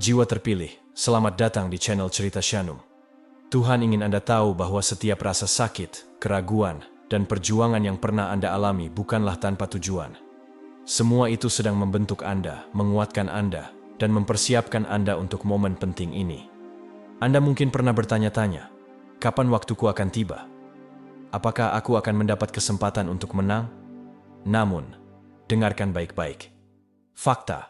Jiwa terpilih, selamat datang di channel Cerita Shanum. Tuhan ingin Anda tahu bahwa setiap rasa sakit, keraguan, dan perjuangan yang pernah Anda alami bukanlah tanpa tujuan. Semua itu sedang membentuk Anda, menguatkan Anda, dan mempersiapkan Anda untuk momen penting ini. Anda mungkin pernah bertanya-tanya, kapan waktuku akan tiba? Apakah aku akan mendapat kesempatan untuk menang? Namun, dengarkan baik-baik. Fakta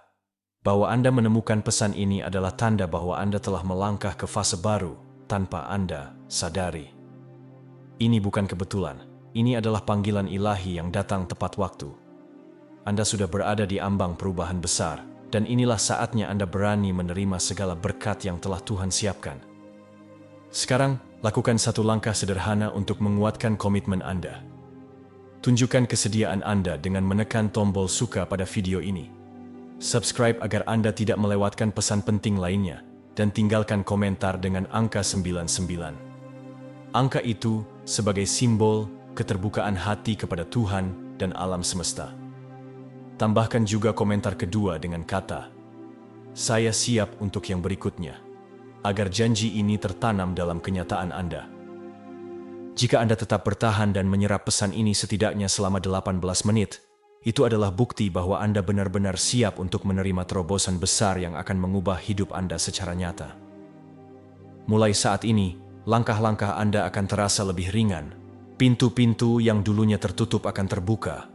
bahwa Anda menemukan pesan ini adalah tanda bahwa Anda telah melangkah ke fase baru tanpa Anda sadari. Ini bukan kebetulan, ini adalah panggilan ilahi yang datang tepat waktu. Anda sudah berada di ambang perubahan besar, dan inilah saatnya Anda berani menerima segala berkat yang telah Tuhan siapkan. Sekarang, lakukan satu langkah sederhana untuk menguatkan komitmen Anda. Tunjukkan kesediaan Anda dengan menekan tombol suka pada video ini. Subscribe agar Anda tidak melewatkan pesan penting lainnya, dan tinggalkan komentar dengan angka 99. Angka itu sebagai simbol keterbukaan hati kepada Tuhan dan alam semesta. Tambahkan juga komentar kedua dengan kata, "Saya siap untuk yang berikutnya," agar janji ini tertanam dalam kenyataan Anda. Jika Anda tetap bertahan dan menyerap pesan ini setidaknya selama 18 menit, itu adalah bukti bahwa Anda benar-benar siap untuk menerima terobosan besar yang akan mengubah hidup Anda secara nyata. Mulai saat ini, langkah-langkah Anda akan terasa lebih ringan. Pintu-pintu yang dulunya tertutup akan terbuka,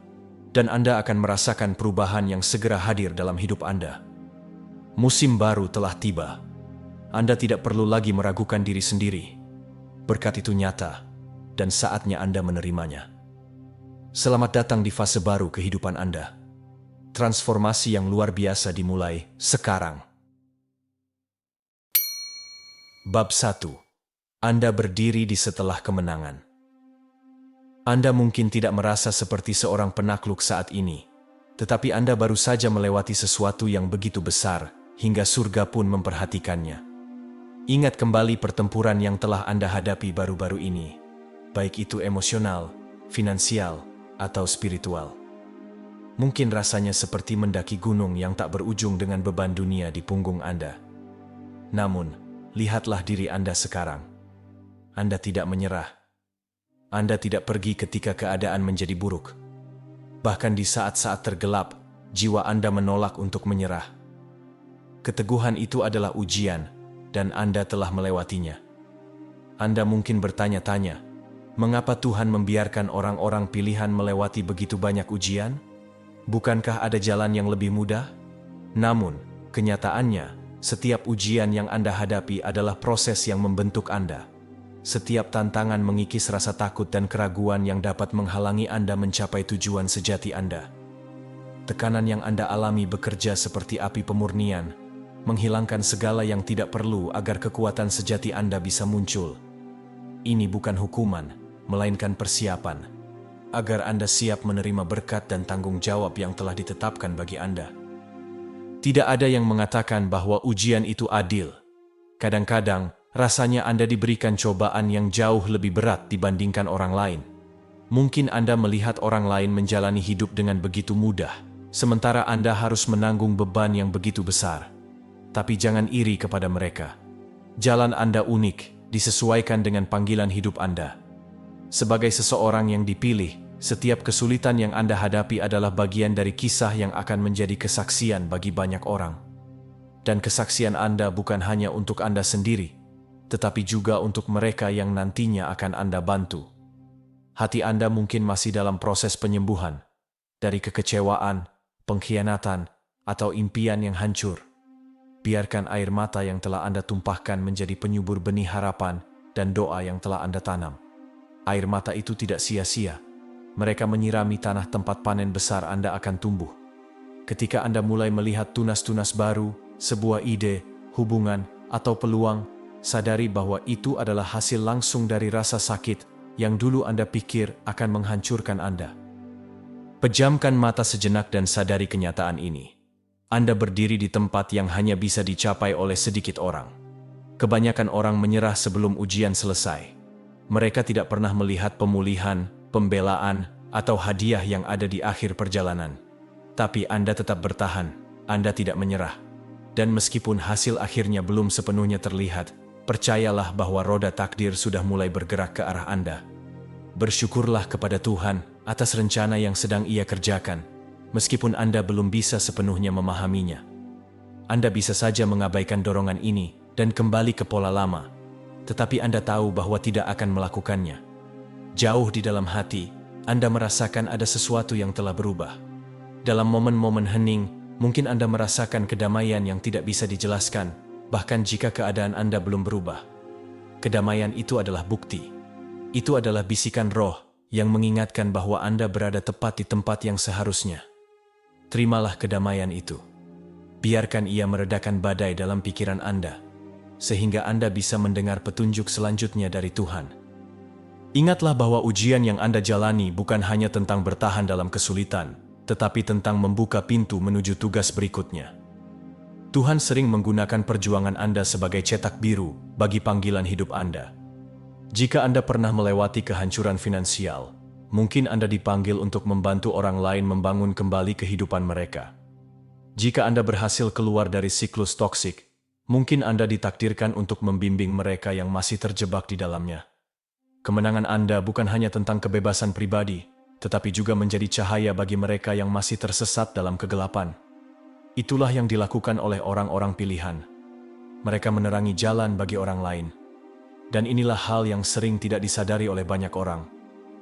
dan Anda akan merasakan perubahan yang segera hadir dalam hidup Anda. Musim baru telah tiba. Anda tidak perlu lagi meragukan diri sendiri. Berkat itu nyata, dan saatnya Anda menerimanya. Selamat datang di fase baru kehidupan Anda. Transformasi yang luar biasa dimulai sekarang. Bab 1. Anda berdiri di setelah kemenangan. Anda mungkin tidak merasa seperti seorang penakluk saat ini, tetapi Anda baru saja melewati sesuatu yang begitu besar, hingga surga pun memperhatikannya. Ingat kembali pertempuran yang telah Anda hadapi baru-baru ini, baik itu emosional, finansial, atau spiritual. Mungkin rasanya seperti mendaki gunung yang tak berujung dengan beban dunia di punggung Anda. Namun, lihatlah diri Anda sekarang. Anda tidak menyerah. Anda tidak pergi ketika keadaan menjadi buruk. Bahkan di saat-saat tergelap, jiwa Anda menolak untuk menyerah. Keteguhan itu adalah ujian, dan Anda telah melewatinya. Anda mungkin bertanya-tanya, mengapa Tuhan membiarkan orang-orang pilihan melewati begitu banyak ujian? Bukankah ada jalan yang lebih mudah? Namun, kenyataannya, setiap ujian yang Anda hadapi adalah proses yang membentuk Anda. Setiap tantangan mengikis rasa takut dan keraguan yang dapat menghalangi Anda mencapai tujuan sejati Anda. Tekanan yang Anda alami bekerja seperti api pemurnian, menghilangkan segala yang tidak perlu agar kekuatan sejati Anda bisa muncul. Ini bukan hukuman, melainkan persiapan, agar Anda siap menerima berkat dan tanggung jawab yang telah ditetapkan bagi Anda. Tidak ada yang mengatakan bahwa ujian itu adil. Kadang-kadang, rasanya Anda diberikan cobaan yang jauh lebih berat dibandingkan orang lain. Mungkin Anda melihat orang lain menjalani hidup dengan begitu mudah, sementara Anda harus menanggung beban yang begitu besar. Tapi jangan iri kepada mereka. Jalan Anda unik, disesuaikan dengan panggilan hidup Anda. Sebagai seseorang yang dipilih, setiap kesulitan yang Anda hadapi adalah bagian dari kisah yang akan menjadi kesaksian bagi banyak orang. Dan kesaksian Anda bukan hanya untuk Anda sendiri, tetapi juga untuk mereka yang nantinya akan Anda bantu. Hati Anda mungkin masih dalam proses penyembuhan, dari kekecewaan, pengkhianatan, atau impian yang hancur. Biarkan air mata yang telah Anda tumpahkan menjadi penyubur benih harapan dan doa yang telah Anda tanam. Air mata itu tidak sia-sia. Mereka menyirami tanah tempat panen besar Anda akan tumbuh. Ketika Anda mulai melihat tunas-tunas baru, sebuah ide, hubungan, atau peluang, sadari bahwa itu adalah hasil langsung dari rasa sakit yang dulu Anda pikir akan menghancurkan Anda. Pejamkan mata sejenak dan sadari kenyataan ini. Anda berdiri di tempat yang hanya bisa dicapai oleh sedikit orang. Kebanyakan orang menyerah sebelum ujian selesai. Mereka tidak pernah melihat pemulihan, pembelaan, atau hadiah yang ada di akhir perjalanan. Tapi Anda tetap bertahan, Anda tidak menyerah. Dan meskipun hasil akhirnya belum sepenuhnya terlihat, percayalah bahwa roda takdir sudah mulai bergerak ke arah Anda. Bersyukurlah kepada Tuhan atas rencana yang sedang Ia kerjakan, meskipun Anda belum bisa sepenuhnya memahaminya. Anda bisa saja mengabaikan dorongan ini dan kembali ke pola lama, tetapi Anda tahu bahwa tidak akan melakukannya. Jauh di dalam hati, Anda merasakan ada sesuatu yang telah berubah. Dalam momen-momen hening, mungkin Anda merasakan kedamaian yang tidak bisa dijelaskan, bahkan jika keadaan Anda belum berubah. Kedamaian itu adalah bukti. Itu adalah bisikan roh yang mengingatkan bahwa Anda berada tepat di tempat yang seharusnya. Terimalah kedamaian itu. Biarkan ia meredakan badai dalam pikiran Anda, sehingga Anda bisa mendengar petunjuk selanjutnya dari Tuhan. Ingatlah bahwa ujian yang Anda jalani bukan hanya tentang bertahan dalam kesulitan, tetapi tentang membuka pintu menuju tugas berikutnya. Tuhan sering menggunakan perjuangan Anda sebagai cetak biru bagi panggilan hidup Anda. Jika Anda pernah melewati kehancuran finansial, mungkin Anda dipanggil untuk membantu orang lain membangun kembali kehidupan mereka. Jika Anda berhasil keluar dari siklus toksik, mungkin Anda ditakdirkan untuk membimbing mereka yang masih terjebak di dalamnya. Kemenangan Anda bukan hanya tentang kebebasan pribadi, tetapi juga menjadi cahaya bagi mereka yang masih tersesat dalam kegelapan. Itulah yang dilakukan oleh orang-orang pilihan. Mereka menerangi jalan bagi orang lain. Dan inilah hal yang sering tidak disadari oleh banyak orang.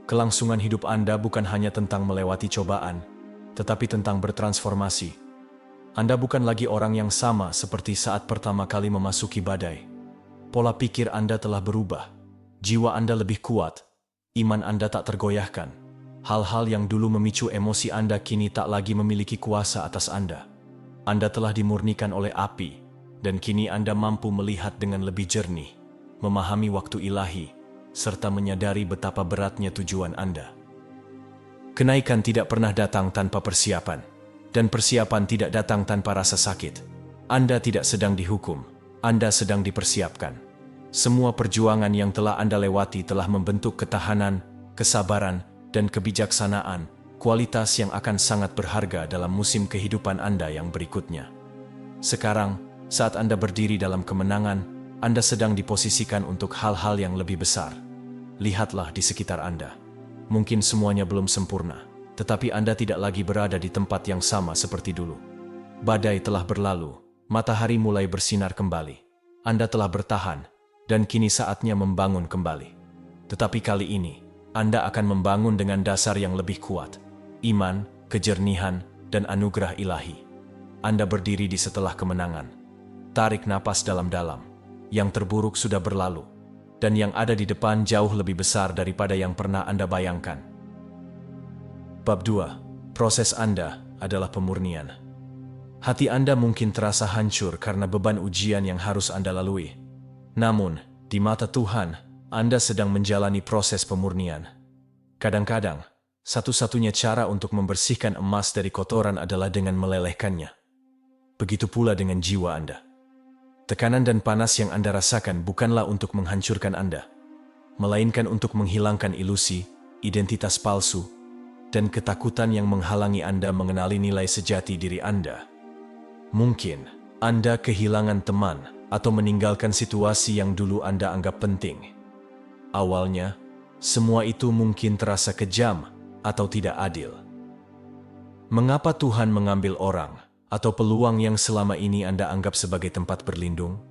Kelangsungan hidup Anda bukan hanya tentang melewati cobaan, tetapi tentang bertransformasi. Anda bukan lagi orang yang sama seperti saat pertama kali memasuki badai. Pola pikir Anda telah berubah. Jiwa Anda lebih kuat. Iman Anda tak tergoyahkan. Hal-hal yang dulu memicu emosi Anda kini tak lagi memiliki kuasa atas Anda. Anda telah dimurnikan oleh api, dan kini Anda mampu melihat dengan lebih jernih, memahami waktu ilahi, serta menyadari betapa beratnya tujuan Anda. Kenaikan tidak pernah datang tanpa persiapan, dan persiapan tidak datang tanpa rasa sakit. Anda tidak sedang dihukum, Anda sedang dipersiapkan. Semua perjuangan yang telah Anda lewati telah membentuk ketahanan, kesabaran, dan kebijaksanaan, kualitas yang akan sangat berharga dalam musim kehidupan Anda yang berikutnya. Sekarang, saat Anda berdiri dalam kemenangan, Anda sedang diposisikan untuk hal-hal yang lebih besar. Lihatlah di sekitar Anda. Mungkin semuanya belum sempurna, tetapi Anda tidak lagi berada di tempat yang sama seperti dulu. Badai telah berlalu, matahari mulai bersinar kembali. Anda telah bertahan, dan kini saatnya membangun kembali. Tetapi kali ini, Anda akan membangun dengan dasar yang lebih kuat. Iman, kejernihan, dan anugerah ilahi. Anda berdiri di setelah kemenangan. Tarik napas dalam-dalam. Yang terburuk sudah berlalu, dan yang ada di depan jauh lebih besar daripada yang pernah Anda bayangkan. Bab 2. Proses Anda adalah pemurnian. Hati Anda mungkin terasa hancur karena beban ujian yang harus Anda lalui. Namun, di mata Tuhan, Anda sedang menjalani proses pemurnian. Kadang-kadang, satu-satunya cara untuk membersihkan emas dari kotoran adalah dengan melelehkannya. Begitu pula dengan jiwa Anda. Tekanan dan panas yang Anda rasakan bukanlah untuk menghancurkan Anda, melainkan untuk menghilangkan ilusi, identitas palsu, dan ketakutan yang menghalangi Anda mengenali nilai sejati diri Anda. Mungkin Anda kehilangan teman atau meninggalkan situasi yang dulu Anda anggap penting. Awalnya, semua itu mungkin terasa kejam atau tidak adil. Mengapa Tuhan mengambil orang atau peluang yang selama ini Anda anggap sebagai tempat berlindung?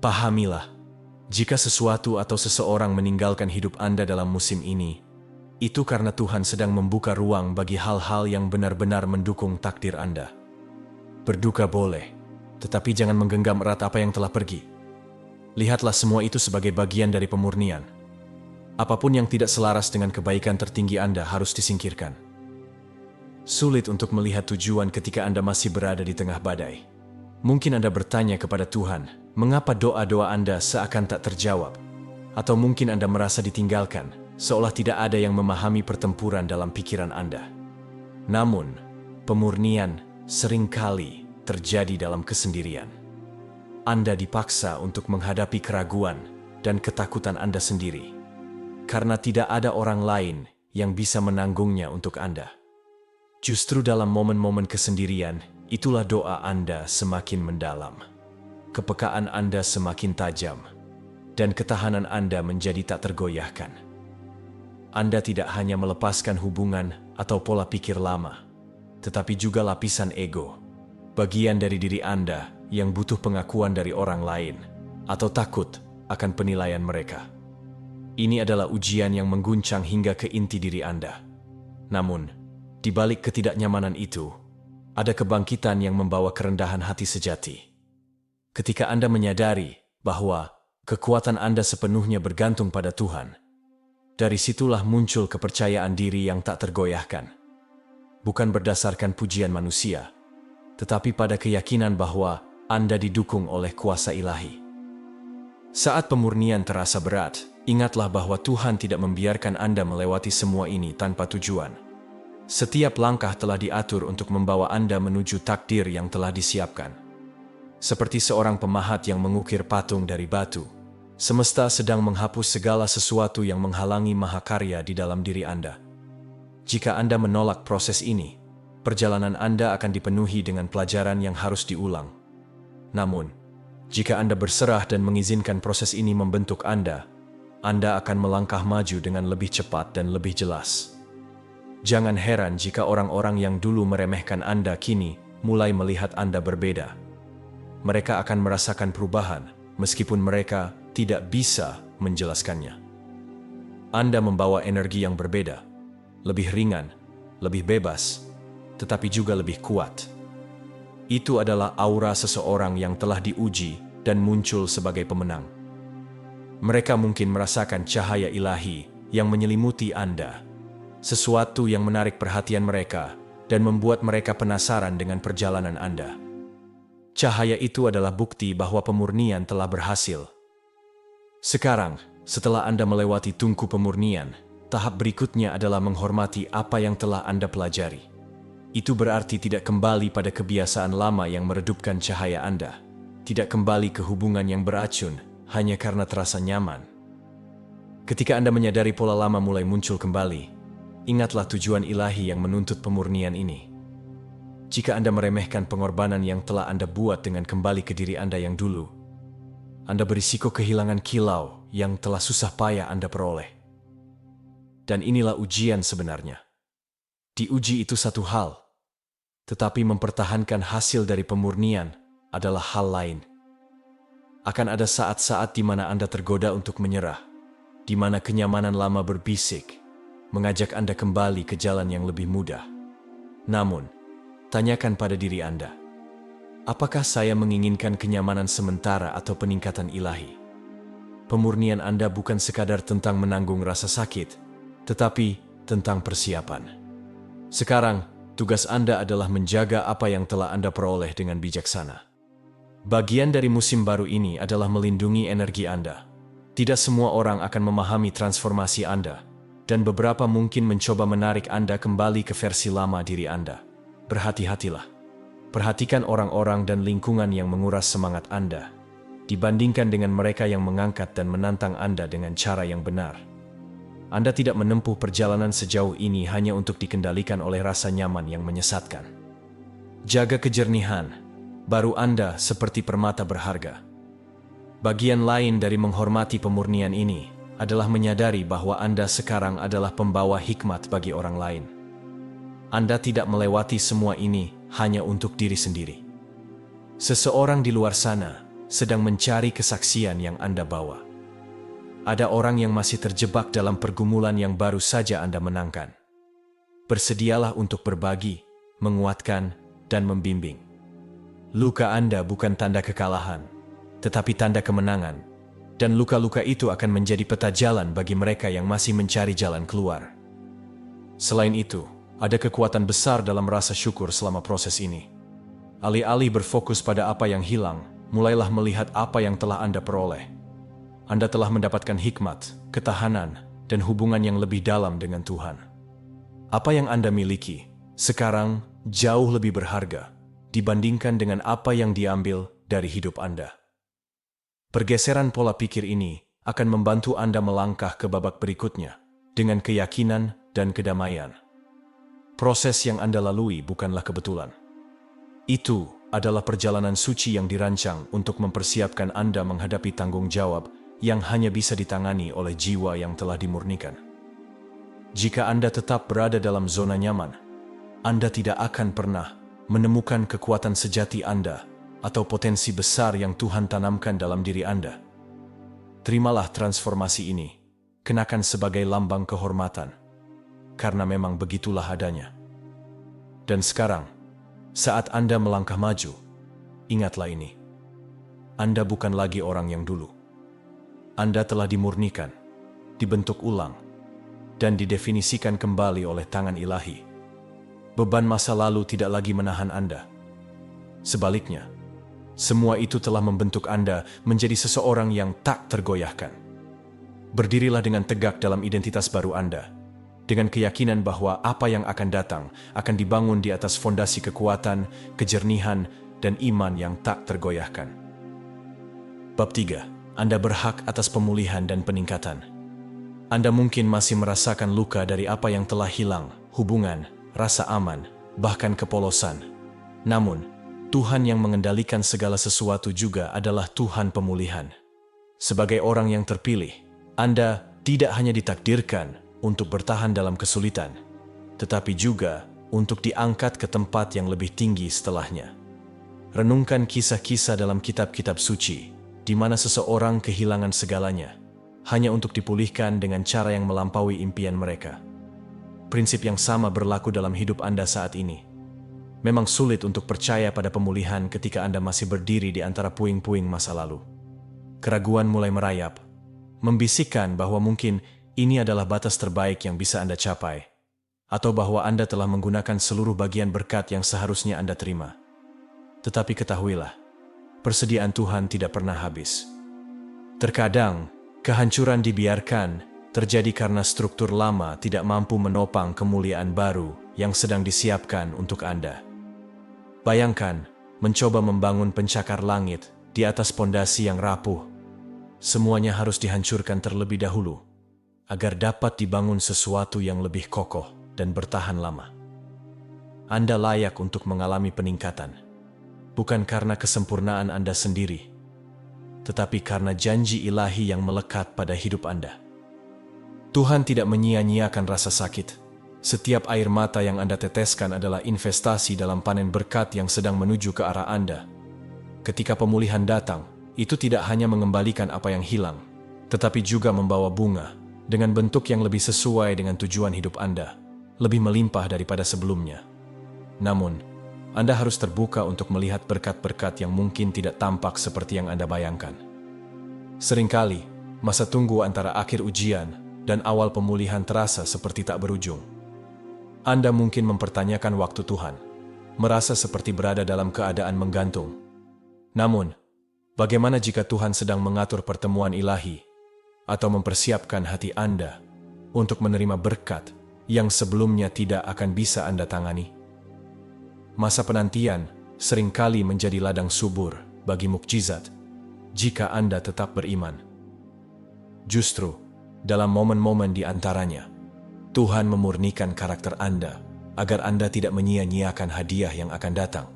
Pahamilah, jika sesuatu atau seseorang meninggalkan hidup Anda dalam musim ini, itu karena Tuhan sedang membuka ruang bagi hal-hal yang benar-benar mendukung takdir Anda. Berduka boleh, tetapi jangan menggenggam erat apa yang telah pergi. Lihatlah semua itu sebagai bagian dari pemurnian. Apapun yang tidak selaras dengan kebaikan tertinggi Anda harus disingkirkan. Sulit untuk melihat tujuan ketika Anda masih berada di tengah badai. Mungkin Anda bertanya kepada Tuhan, mengapa doa-doa Anda seakan tak terjawab? Atau mungkin Anda merasa ditinggalkan, seolah tidak ada yang memahami pertempuran dalam pikiran Anda. Namun, pemurnian seringkali terjadi dalam kesendirian. Anda dipaksa untuk menghadapi keraguan dan ketakutan Anda sendiri, karena tidak ada orang lain yang bisa menanggungnya untuk Anda. Justru dalam momen-momen kesendirian, itulah doa Anda semakin mendalam. Kepekaan Anda semakin tajam, dan ketahanan Anda menjadi tak tergoyahkan. Anda tidak hanya melepaskan hubungan atau pola pikir lama, tetapi juga lapisan ego, bagian dari diri Anda yang butuh pengakuan dari orang lain, atau takut akan penilaian mereka. Ini adalah ujian yang mengguncang hingga ke inti diri Anda. Namun, di balik ketidaknyamanan itu, ada kebangkitan yang membawa kerendahan hati sejati. Ketika Anda menyadari bahwa kekuatan Anda sepenuhnya bergantung pada Tuhan, dari situlah muncul kepercayaan diri yang tak tergoyahkan. Bukan berdasarkan pujian manusia, tetapi pada keyakinan bahwa Anda didukung oleh kuasa ilahi. Saat pemurnian terasa berat, ingatlah bahwa Tuhan tidak membiarkan Anda melewati semua ini tanpa tujuan. Setiap langkah telah diatur untuk membawa Anda menuju takdir yang telah disiapkan. Seperti seorang pemahat yang mengukir patung dari batu, semesta sedang menghapus segala sesuatu yang menghalangi mahakarya di dalam diri Anda. Jika Anda menolak proses ini, perjalanan Anda akan dipenuhi dengan pelajaran yang harus diulang. Namun, jika Anda berserah dan mengizinkan proses ini membentuk Anda akan melangkah maju dengan lebih cepat dan lebih jelas. Jangan heran jika orang-orang yang dulu meremehkan Anda kini mulai melihat Anda berbeda. Mereka akan merasakan perubahan, meskipun mereka tidak bisa menjelaskannya. Anda membawa energi yang berbeda, lebih ringan, lebih bebas, tetapi juga lebih kuat. Itu adalah aura seseorang yang telah diuji dan muncul sebagai pemenang. Mereka mungkin merasakan cahaya ilahi yang menyelimuti Anda, sesuatu yang menarik perhatian mereka dan membuat mereka penasaran dengan perjalanan Anda. Cahaya itu adalah bukti bahwa pemurnian telah berhasil. Sekarang, setelah Anda melewati tungku pemurnian, tahap berikutnya adalah menghormati apa yang telah Anda pelajari. Itu berarti tidak kembali pada kebiasaan lama yang meredupkan cahaya Anda, tidak kembali ke hubungan yang beracun hanya karena terasa nyaman. Ketika Anda menyadari pola lama mulai muncul kembali, ingatlah tujuan ilahi yang menuntut pemurnian ini. Jika Anda meremehkan pengorbanan yang telah Anda buat dengan kembali ke diri Anda yang dulu, Anda berisiko kehilangan kilau yang telah susah payah Anda peroleh. Dan inilah ujian sebenarnya. Diuji itu satu hal, tetapi mempertahankan hasil dari pemurnian adalah hal lain. Akan ada saat-saat di mana Anda tergoda untuk menyerah, di mana kenyamanan lama berbisik, mengajak Anda kembali ke jalan yang lebih mudah. Namun, tanyakan pada diri Anda, apakah saya menginginkan kenyamanan sementara atau peningkatan ilahi? Pemurnian Anda bukan sekadar tentang menanggung rasa sakit, tetapi tentang persiapan. Sekarang, tugas Anda adalah menjaga apa yang telah Anda peroleh dengan bijaksana. Bagian dari musim baru ini adalah melindungi energi Anda. Tidak semua orang akan memahami transformasi Anda, dan beberapa mungkin mencoba menarik Anda kembali ke versi lama diri Anda. Berhati-hatilah. Perhatikan orang-orang dan lingkungan yang menguras semangat Anda, dibandingkan dengan mereka yang mengangkat dan menantang Anda dengan cara yang benar. Anda tidak menempuh perjalanan sejauh ini hanya untuk dikendalikan oleh rasa nyaman yang menyesatkan. Jaga kejernihan. Baru Anda seperti permata berharga. Bagian lain dari menghormati pemurnian ini adalah menyadari bahwa Anda sekarang adalah pembawa hikmat bagi orang lain. Anda tidak melewati semua ini hanya untuk diri sendiri. Seseorang di luar sana sedang mencari kesaksian yang Anda bawa. Ada orang yang masih terjebak dalam pergumulan yang baru saja Anda menangkan. Bersedialah untuk berbagi, menguatkan, dan membimbing. Luka Anda bukan tanda kekalahan, tetapi tanda kemenangan, dan luka-luka itu akan menjadi peta jalan bagi mereka yang masih mencari jalan keluar. Selain itu, ada kekuatan besar dalam rasa syukur selama proses ini. Alih-alih berfokus pada apa yang hilang, mulailah melihat apa yang telah Anda peroleh. Anda telah mendapatkan hikmat, ketahanan, dan hubungan yang lebih dalam dengan Tuhan. Apa yang Anda miliki sekarang jauh lebih berharga dibandingkan dengan apa yang diambil dari hidup Anda. Pergeseran pola pikir ini akan membantu Anda melangkah ke babak berikutnya dengan keyakinan dan kedamaian. Proses yang Anda lalui bukanlah kebetulan. Itu adalah perjalanan suci yang dirancang untuk mempersiapkan Anda menghadapi tanggung jawab yang hanya bisa ditangani oleh jiwa yang telah dimurnikan. Jika Anda tetap berada dalam zona nyaman, Anda tidak akan pernah menemukan kekuatan sejati Anda atau potensi besar yang Tuhan tanamkan dalam diri Anda. Terimalah transformasi ini, kenakan sebagai lambang kehormatan, karena memang begitulah adanya. Dan sekarang, saat Anda melangkah maju, ingatlah ini. Anda bukan lagi orang yang dulu. Anda telah dimurnikan, dibentuk ulang, dan didefinisikan kembali oleh tangan ilahi. Beban masa lalu tidak lagi menahan Anda. Sebaliknya, semua itu telah membentuk Anda menjadi seseorang yang tak tergoyahkan. Berdirilah dengan tegak dalam identitas baru Anda, dengan keyakinan bahwa apa yang akan datang akan dibangun di atas fondasi kekuatan, kejernihan, dan iman yang tak tergoyahkan. Bab 3. Anda berhak atas pemulihan dan peningkatan. Anda mungkin masih merasakan luka dari apa yang telah hilang, hubungan, rasa aman, bahkan kepolosan. Namun, Tuhan yang mengendalikan segala sesuatu juga adalah Tuhan pemulihan. Sebagai orang yang terpilih, Anda tidak hanya ditakdirkan untuk bertahan dalam kesulitan, tetapi juga untuk diangkat ke tempat yang lebih tinggi setelahnya. Renungkan kisah-kisah dalam kitab-kitab suci, di mana seseorang kehilangan segalanya, hanya untuk dipulihkan dengan cara yang melampaui impian mereka. Prinsip yang sama berlaku dalam hidup Anda saat ini. Memang sulit untuk percaya pada pemulihan ketika Anda masih berdiri di antara puing-puing masa lalu. Keraguan mulai merayap, membisikkan bahwa mungkin ini adalah batas terbaik yang bisa Anda capai, atau bahwa Anda telah menggunakan seluruh bagian berkat yang seharusnya Anda terima. Tetapi ketahuilah, persediaan Tuhan tidak pernah habis. Terkadang, kehancuran dibiarkan terjadi karena struktur lama tidak mampu menopang kemuliaan baru yang sedang disiapkan untuk Anda. Bayangkan, mencoba membangun pencakar langit di atas pondasi yang rapuh. Semuanya harus dihancurkan terlebih dahulu, agar dapat dibangun sesuatu yang lebih kokoh dan bertahan lama. Anda layak untuk mengalami peningkatan, bukan karena kesempurnaan Anda sendiri, tetapi karena janji ilahi yang melekat pada hidup Anda. Tuhan tidak menyia-nyiakan rasa sakit. Setiap air mata yang Anda teteskan adalah investasi dalam panen berkat yang sedang menuju ke arah Anda. Ketika pemulihan datang, itu tidak hanya mengembalikan apa yang hilang, tetapi juga membawa bunga dengan bentuk yang lebih sesuai dengan tujuan hidup Anda, lebih melimpah daripada sebelumnya. Namun, Anda harus terbuka untuk melihat berkat-berkat yang mungkin tidak tampak seperti yang Anda bayangkan. Seringkali, masa tunggu antara akhir ujian dan awal pemulihan terasa seperti tak berujung. Anda mungkin mempertanyakan waktu Tuhan, merasa seperti berada dalam keadaan menggantung. Namun, bagaimana jika Tuhan sedang mengatur pertemuan ilahi atau mempersiapkan hati Anda untuk menerima berkat yang sebelumnya tidak akan bisa Anda tangani? Masa penantian seringkali menjadi ladang subur bagi mukjizat jika Anda tetap beriman. Justru, dalam momen-momen di antaranya, Tuhan memurnikan karakter Anda agar Anda tidak menyia-nyiakan hadiah yang akan datang.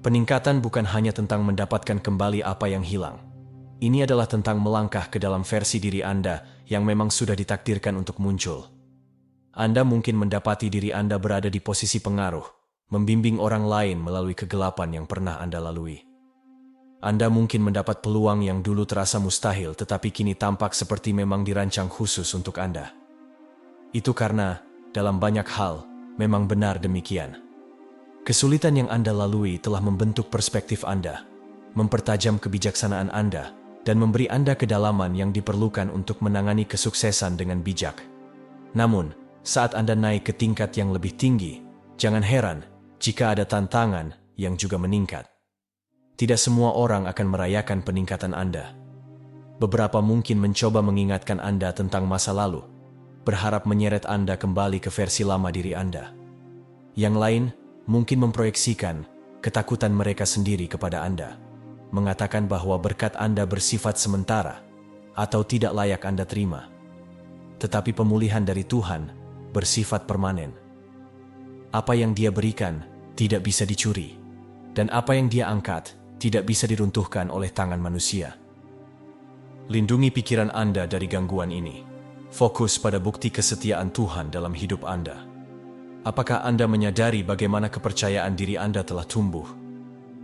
Peningkatan bukan hanya tentang mendapatkan kembali apa yang hilang. Ini adalah tentang melangkah ke dalam versi diri Anda yang memang sudah ditakdirkan untuk muncul. Anda mungkin mendapati diri Anda berada di posisi pengaruh, membimbing orang lain melalui kegelapan yang pernah Anda lalui. Anda mungkin mendapat peluang yang dulu terasa mustahil tetapi kini tampak seperti memang dirancang khusus untuk Anda. Itu karena, dalam banyak hal, memang benar demikian. Kesulitan yang Anda lalui telah membentuk perspektif Anda, mempertajam kebijaksanaan Anda, dan memberi Anda kedalaman yang diperlukan untuk menangani kesuksesan dengan bijak. Namun, saat Anda naik ke tingkat yang lebih tinggi, jangan heran jika ada tantangan yang juga meningkat. Tidak semua orang akan merayakan peningkatan Anda. Beberapa mungkin mencoba mengingatkan Anda tentang masa lalu, berharap menyeret Anda kembali ke versi lama diri Anda. Yang lain mungkin memproyeksikan ketakutan mereka sendiri kepada Anda, mengatakan bahwa berkat Anda bersifat sementara atau tidak layak Anda terima. Tetapi pemulihan dari Tuhan bersifat permanen. Apa yang Dia berikan tidak bisa dicuri, dan apa yang Dia angkat tidak bisa diruntuhkan oleh tangan manusia. Lindungi pikiran Anda dari gangguan ini. Fokus pada bukti kesetiaan Tuhan dalam hidup Anda. Apakah Anda menyadari bagaimana kepercayaan diri Anda telah tumbuh?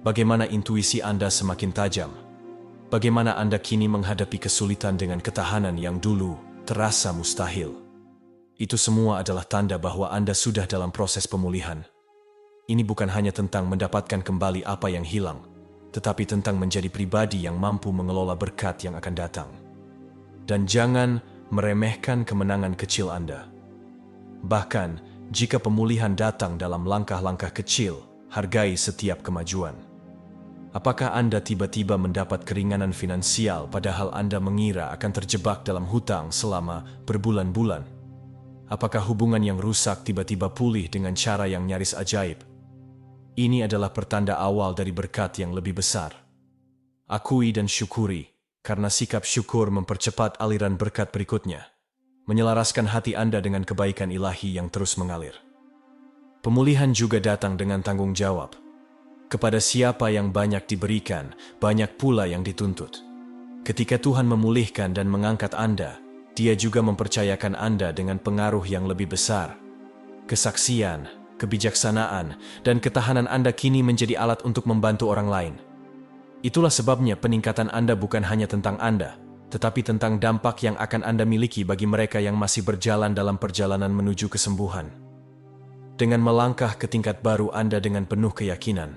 Bagaimana intuisi Anda semakin tajam? Bagaimana Anda kini menghadapi kesulitan dengan ketahanan yang dulu terasa mustahil? Itu semua adalah tanda bahwa Anda sudah dalam proses pemulihan. Ini bukan hanya tentang mendapatkan kembali apa yang hilang, tetapi tentang menjadi pribadi yang mampu mengelola berkat yang akan datang. Dan jangan meremehkan kemenangan kecil Anda. Bahkan, jika pemulihan datang dalam langkah-langkah kecil, hargai setiap kemajuan. Apakah Anda tiba-tiba mendapat keringanan finansial padahal Anda mengira akan terjebak dalam hutang selama berbulan-bulan? Apakah hubungan yang rusak tiba-tiba pulih dengan cara yang nyaris ajaib? Ini adalah pertanda awal dari berkat yang lebih besar. Akui dan syukuri, karena sikap syukur mempercepat aliran berkat berikutnya. Menyelaraskan hati Anda dengan kebaikan ilahi yang terus mengalir. Pemulihan juga datang dengan tanggung jawab. Kepada siapa yang banyak diberikan, banyak pula yang dituntut. Ketika Tuhan memulihkan dan mengangkat Anda, Dia juga mempercayakan Anda dengan pengaruh yang lebih besar. Kesaksian, kebijaksanaan, dan ketahanan Anda kini menjadi alat untuk membantu orang lain. Itulah sebabnya peningkatan Anda bukan hanya tentang Anda, tetapi tentang dampak yang akan Anda miliki bagi mereka yang masih berjalan dalam perjalanan menuju kesembuhan. Dengan melangkah ke tingkat baru Anda dengan penuh keyakinan,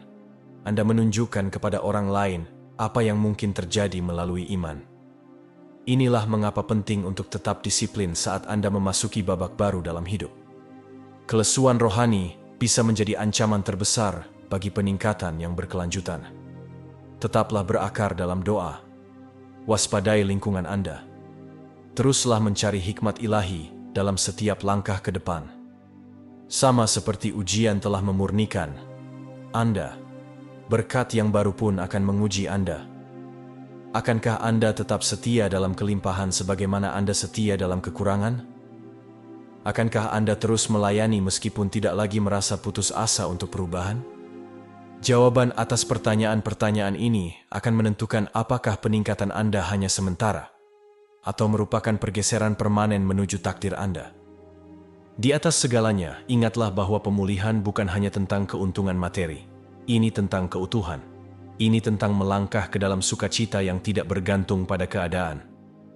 Anda menunjukkan kepada orang lain apa yang mungkin terjadi melalui iman. Inilah mengapa penting untuk tetap disiplin saat Anda memasuki babak baru dalam hidup. Kelesuan rohani bisa menjadi ancaman terbesar bagi peningkatan yang berkelanjutan. Tetaplah berakar dalam doa. Waspadai lingkungan Anda. Teruslah mencari hikmat ilahi dalam setiap langkah ke depan. Sama seperti ujian telah memurnikan Anda, berkat yang baru pun akan menguji Anda. Akankah Anda tetap setia dalam kelimpahan sebagaimana Anda setia dalam kekurangan? Akankah Anda terus melayani meskipun tidak lagi merasa putus asa untuk perubahan? Jawaban atas pertanyaan-pertanyaan ini akan menentukan apakah peningkatan Anda hanya sementara atau merupakan pergeseran permanen menuju takdir Anda. Di atas segalanya, ingatlah bahwa pemulihan bukan hanya tentang keuntungan materi. Ini tentang keutuhan. Ini tentang melangkah ke dalam sukacita yang tidak bergantung pada keadaan.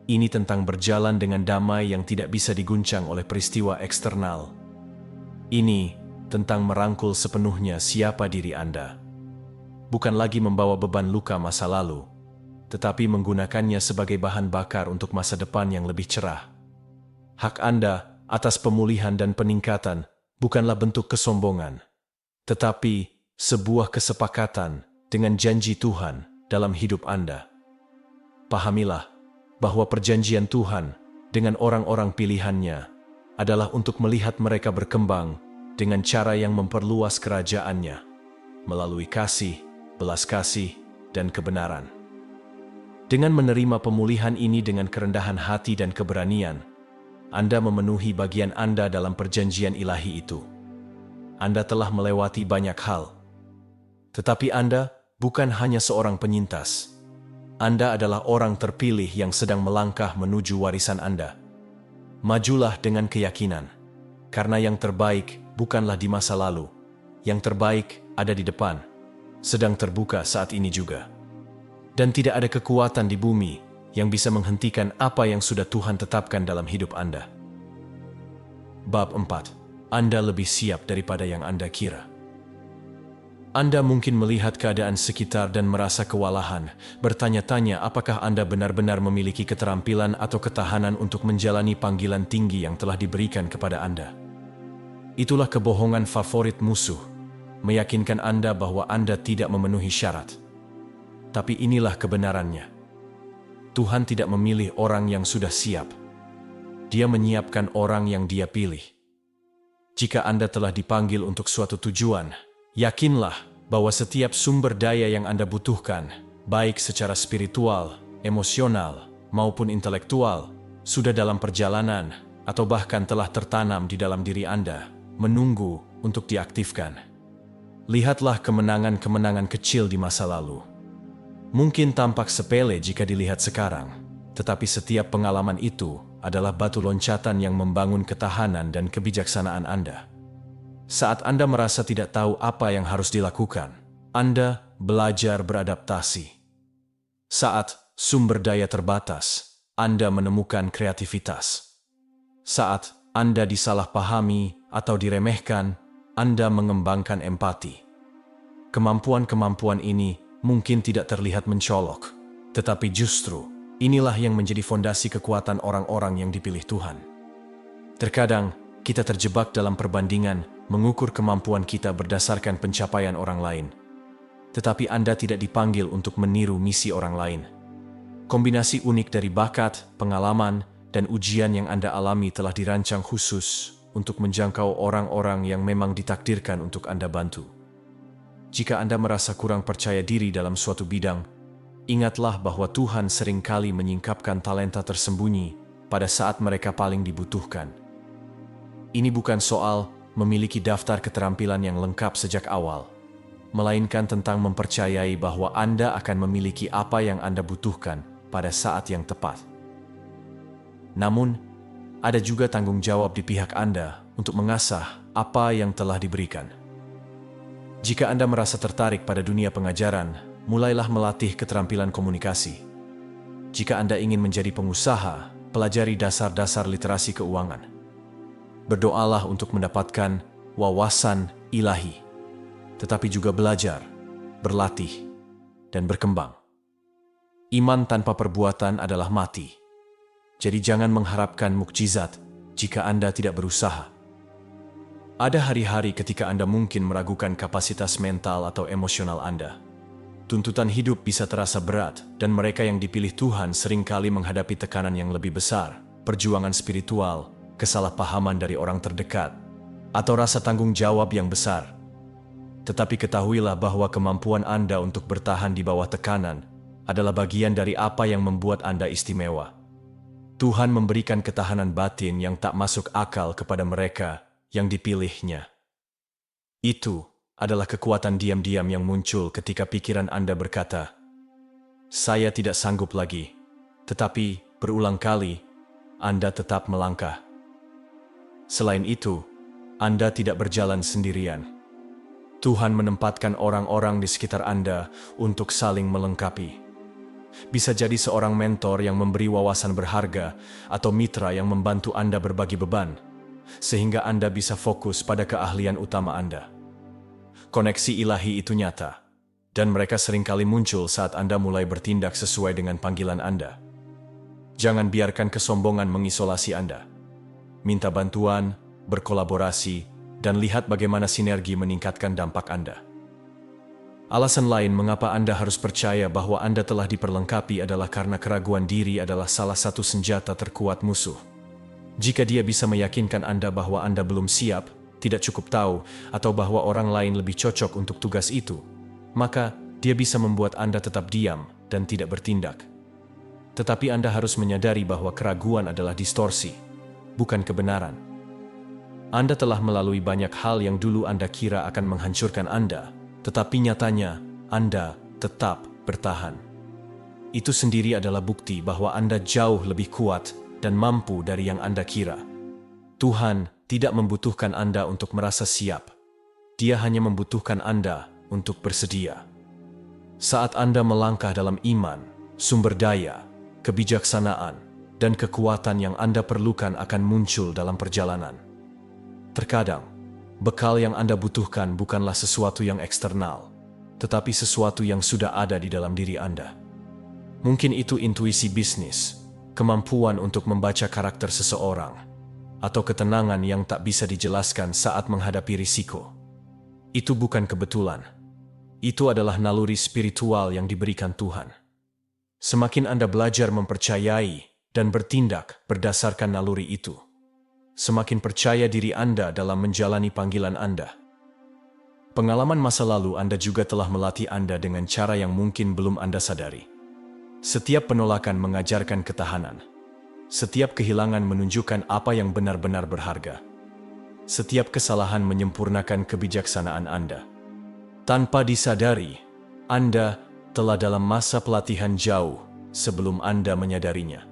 Ini tentang berjalan dengan damai yang tidak bisa diguncang oleh peristiwa eksternal. Ini tentang merangkul sepenuhnya siapa diri Anda. Bukan lagi membawa beban luka masa lalu, tetapi menggunakannya sebagai bahan bakar untuk masa depan yang lebih cerah. Hak Anda atas pemulihan dan peningkatan bukanlah bentuk kesombongan, tetapi sebuah kesepakatan dengan janji Tuhan dalam hidup Anda. Pahamilah bahwa perjanjian Tuhan dengan orang-orang pilihannya adalah untuk melihat mereka berkembang dengan cara yang memperluas kerajaannya, melalui kasih, belas kasih, dan kebenaran. Dengan menerima pemulihan ini dengan kerendahan hati dan keberanian, Anda memenuhi bagian Anda dalam perjanjian ilahi itu. Anda telah melewati banyak hal. Tetapi Anda bukan hanya seorang penyintas. Anda adalah orang terpilih yang sedang melangkah menuju warisan Anda. Majulah dengan keyakinan, karena yang terbaik bukanlah di masa lalu. Yang terbaik ada di depan, sedang terbuka saat ini juga. Dan tidak ada kekuatan di bumi yang bisa menghentikan apa yang sudah Tuhan tetapkan dalam hidup Anda. Bab 4. Anda lebih siap daripada yang Anda kira. Anda mungkin melihat keadaan sekitar dan merasa kewalahan, bertanya-tanya apakah Anda benar-benar memiliki keterampilan atau ketahanan untuk menjalani panggilan tinggi yang telah diberikan kepada Anda. Itulah kebohongan favorit musuh, meyakinkan Anda bahwa Anda tidak memenuhi syarat. Tapi inilah kebenarannya. Tuhan tidak memilih orang yang sudah siap. Dia menyiapkan orang yang Dia pilih. Jika Anda telah dipanggil untuk suatu tujuan, yakinlah bahwa setiap sumber daya yang Anda butuhkan, baik secara spiritual, emosional, maupun intelektual, sudah dalam perjalanan atau bahkan telah tertanam di dalam diri Anda, menunggu untuk diaktifkan. Lihatlah kemenangan-kemenangan kecil di masa lalu. Mungkin tampak sepele jika dilihat sekarang, tetapi setiap pengalaman itu adalah batu loncatan yang membangun ketahanan dan kebijaksanaan Anda. Saat Anda merasa tidak tahu apa yang harus dilakukan, Anda belajar beradaptasi. Saat sumber daya terbatas, Anda menemukan kreativitas. Saat Anda disalahpahami atau diremehkan, Anda mengembangkan empati. Kemampuan-kemampuan ini mungkin tidak terlihat mencolok, tetapi justru inilah yang menjadi fondasi kekuatan orang-orang yang dipilih Tuhan. Terkadang kita terjebak dalam perbandingan mengukur kemampuan kita berdasarkan pencapaian orang lain. Tetapi Anda tidak dipanggil untuk meniru misi orang lain. Kombinasi unik dari bakat, pengalaman, dan ujian yang Anda alami telah dirancang khusus untuk menjangkau orang-orang yang memang ditakdirkan untuk Anda bantu. Jika Anda merasa kurang percaya diri dalam suatu bidang, ingatlah bahwa Tuhan seringkali menyingkapkan talenta tersembunyi pada saat mereka paling dibutuhkan. Ini bukan soal memiliki daftar keterampilan yang lengkap sejak awal, melainkan tentang mempercayai bahwa Anda akan memiliki apa yang Anda butuhkan pada saat yang tepat. Namun, ada juga tanggung jawab di pihak Anda untuk mengasah apa yang telah diberikan. Jika Anda merasa tertarik pada dunia pengajaran, mulailah melatih keterampilan komunikasi. Jika Anda ingin menjadi pengusaha, pelajari dasar-dasar literasi keuangan. Berdoalah untuk mendapatkan wawasan ilahi, tetapi juga belajar, berlatih, dan berkembang. Iman tanpa perbuatan adalah mati. Jadi jangan mengharapkan mukjizat jika Anda tidak berusaha. Ada hari-hari ketika Anda mungkin meragukan kapasitas mental atau emosional Anda. Tuntutan hidup bisa terasa berat, dan mereka yang dipilih Tuhan seringkali menghadapi tekanan yang lebih besar, perjuangan spiritual, kesalahpahaman dari orang terdekat, atau rasa tanggung jawab yang besar. Tetapi ketahuilah bahwa kemampuan Anda untuk bertahan di bawah tekanan adalah bagian dari apa yang membuat Anda istimewa. Tuhan memberikan ketahanan batin yang tak masuk akal kepada mereka yang dipilihnya. Itu adalah kekuatan diam-diam yang muncul ketika pikiran Anda berkata, "Saya tidak sanggup lagi," tetapi berulang kali Anda tetap melangkah. Selain itu, Anda tidak berjalan sendirian. Tuhan menempatkan orang-orang di sekitar Anda untuk saling melengkapi. Bisa jadi seorang mentor yang memberi wawasan berharga atau mitra yang membantu Anda berbagi beban, sehingga Anda bisa fokus pada keahlian utama Anda. Koneksi ilahi itu nyata, dan mereka seringkali muncul saat Anda mulai bertindak sesuai dengan panggilan Anda. Jangan biarkan kesombongan mengisolasi Anda. Minta bantuan, berkolaborasi, dan lihat bagaimana sinergi meningkatkan dampak Anda. Alasan lain mengapa Anda harus percaya bahwa Anda telah diperlengkapi adalah karena keraguan diri adalah salah satu senjata terkuat musuh. Jika dia bisa meyakinkan Anda bahwa Anda belum siap, tidak cukup tahu, atau bahwa orang lain lebih cocok untuk tugas itu, maka dia bisa membuat Anda tetap diam dan tidak bertindak. Tetapi Anda harus menyadari bahwa keraguan adalah distorsi, bukan kebenaran. Anda telah melalui banyak hal yang dulu Anda kira akan menghancurkan Anda, tetapi nyatanya Anda tetap bertahan. Itu sendiri adalah bukti bahwa Anda jauh lebih kuat dan mampu dari yang Anda kira. Tuhan tidak membutuhkan Anda untuk merasa siap. Dia hanya membutuhkan Anda untuk bersedia. Saat Anda melangkah dalam iman, sumber daya, kebijaksanaan, dan kekuatan yang Anda perlukan akan muncul dalam perjalanan. Terkadang, bekal yang Anda butuhkan bukanlah sesuatu yang eksternal, tetapi sesuatu yang sudah ada di dalam diri Anda. Mungkin itu intuisi bisnis, kemampuan untuk membaca karakter seseorang, atau ketenangan yang tak bisa dijelaskan saat menghadapi risiko. Itu bukan kebetulan. Itu adalah naluri spiritual yang diberikan Tuhan. Semakin Anda belajar mempercayai dan bertindak berdasarkan naluri itu, semakin percaya diri Anda dalam menjalani panggilan Anda. Pengalaman masa lalu Anda juga telah melatih Anda dengan cara yang mungkin belum Anda sadari. Setiap penolakan mengajarkan ketahanan. Setiap kehilangan menunjukkan apa yang benar-benar berharga. Setiap kesalahan menyempurnakan kebijaksanaan Anda. Tanpa disadari, Anda telah dalam masa pelatihan jauh sebelum Anda menyadarinya.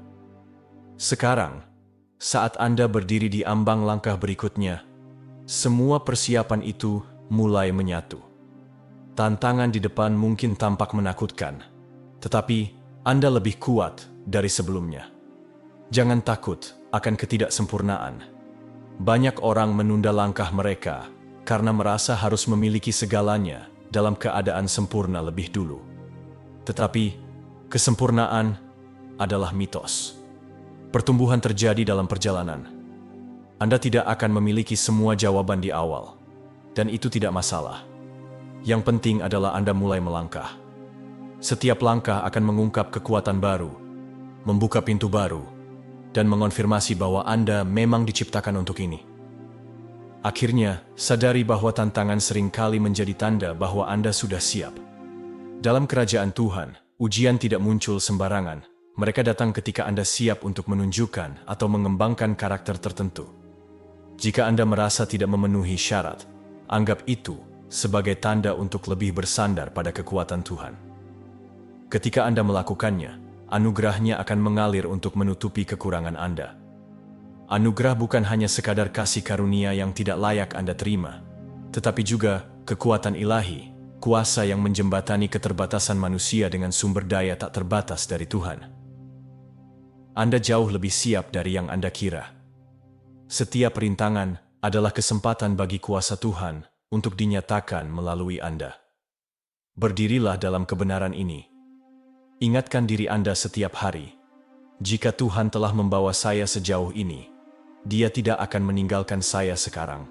Sekarang, saat Anda berdiri di ambang langkah berikutnya, semua persiapan itu mulai menyatu. Tantangan di depan mungkin tampak menakutkan, tetapi Anda lebih kuat dari sebelumnya. Jangan takut akan ketidaksempurnaan. Banyak orang menunda langkah mereka karena merasa harus memiliki segalanya dalam keadaan sempurna lebih dulu. Tetapi, kesempurnaan adalah mitos. Pertumbuhan terjadi dalam perjalanan. Anda tidak akan memiliki semua jawaban di awal, dan itu tidak masalah. Yang penting adalah Anda mulai melangkah. Setiap langkah akan mengungkap kekuatan baru, membuka pintu baru, dan mengonfirmasi bahwa Anda memang diciptakan untuk ini. Akhirnya, sadari bahwa tantangan seringkali menjadi tanda bahwa Anda sudah siap. Dalam kerajaan Tuhan, ujian tidak muncul sembarangan. Mereka datang ketika Anda siap untuk menunjukkan atau mengembangkan karakter tertentu. Jika Anda merasa tidak memenuhi syarat, anggap itu sebagai tanda untuk lebih bersandar pada kekuatan Tuhan. Ketika Anda melakukannya, anugerahnya akan mengalir untuk menutupi kekurangan Anda. Anugerah bukan hanya sekadar kasih karunia yang tidak layak Anda terima, tetapi juga kekuatan ilahi, kuasa yang menjembatani keterbatasan manusia dengan sumber daya tak terbatas dari Tuhan. Anda jauh lebih siap dari yang Anda kira. Setiap rintangan adalah kesempatan bagi kuasa Tuhan untuk dinyatakan melalui Anda. Berdirilah dalam kebenaran ini. Ingatkan diri Anda setiap hari, jika Tuhan telah membawa saya sejauh ini, Dia tidak akan meninggalkan saya sekarang.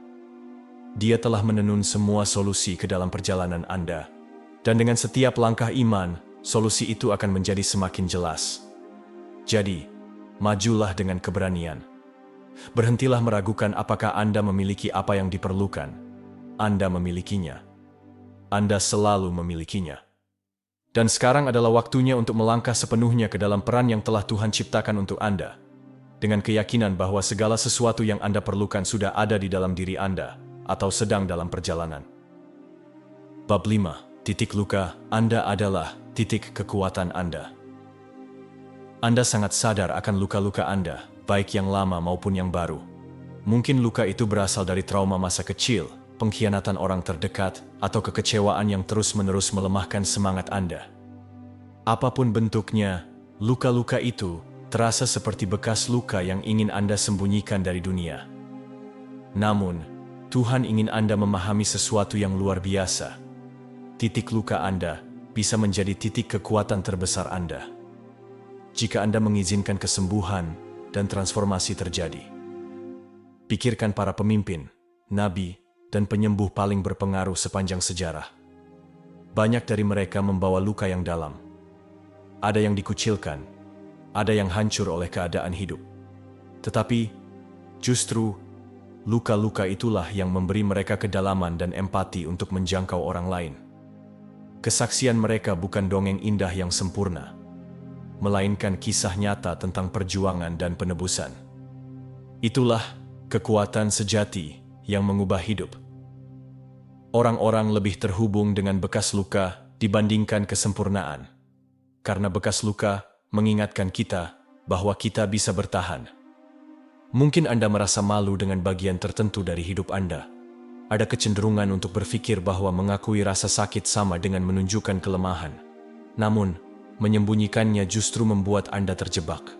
Dia telah menenun semua solusi ke dalam perjalanan Anda, dan dengan setiap langkah iman, solusi itu akan menjadi semakin jelas. Jadi, majulah dengan keberanian. Berhentilah meragukan apakah Anda memiliki apa yang diperlukan. Anda memilikinya. Anda selalu memilikinya. Dan sekarang adalah waktunya untuk melangkah sepenuhnya ke dalam peran yang telah Tuhan ciptakan untuk Anda, dengan keyakinan bahwa segala sesuatu yang Anda perlukan sudah ada di dalam diri Anda, atau sedang dalam perjalanan. Bab 5. Titik luka Anda adalah titik kekuatan Anda. Anda sangat sadar akan luka-luka Anda, baik yang lama maupun yang baru. Mungkin luka itu berasal dari trauma masa kecil, pengkhianatan orang terdekat, atau kekecewaan yang terus-menerus melemahkan semangat Anda. Apapun bentuknya, luka-luka itu terasa seperti bekas luka yang ingin Anda sembunyikan dari dunia. Namun, Tuhan ingin Anda memahami sesuatu yang luar biasa. Titik luka Anda bisa menjadi titik kekuatan terbesar Anda. Jika Anda mengizinkan kesembuhan dan transformasi terjadi. Pikirkan para pemimpin, nabi, dan penyembuh paling berpengaruh sepanjang sejarah. Banyak dari mereka membawa luka yang dalam. Ada yang dikucilkan, ada yang hancur oleh keadaan hidup. Tetapi, justru, luka-luka itulah yang memberi mereka kedalaman dan empati untuk menjangkau orang lain. Kesaksian mereka bukan dongeng indah yang sempurna, melainkan kisah nyata tentang perjuangan dan penebusan. Itulah kekuatan sejati yang mengubah hidup. Orang-orang lebih terhubung dengan bekas luka dibandingkan kesempurnaan, karena bekas luka mengingatkan kita bahwa kita bisa bertahan. Mungkin Anda merasa malu dengan bagian tertentu dari hidup Anda. Ada kecenderungan untuk berpikir bahwa mengakui rasa sakit sama dengan menunjukkan kelemahan. Namun, menyembunyikannya justru membuat Anda terjebak.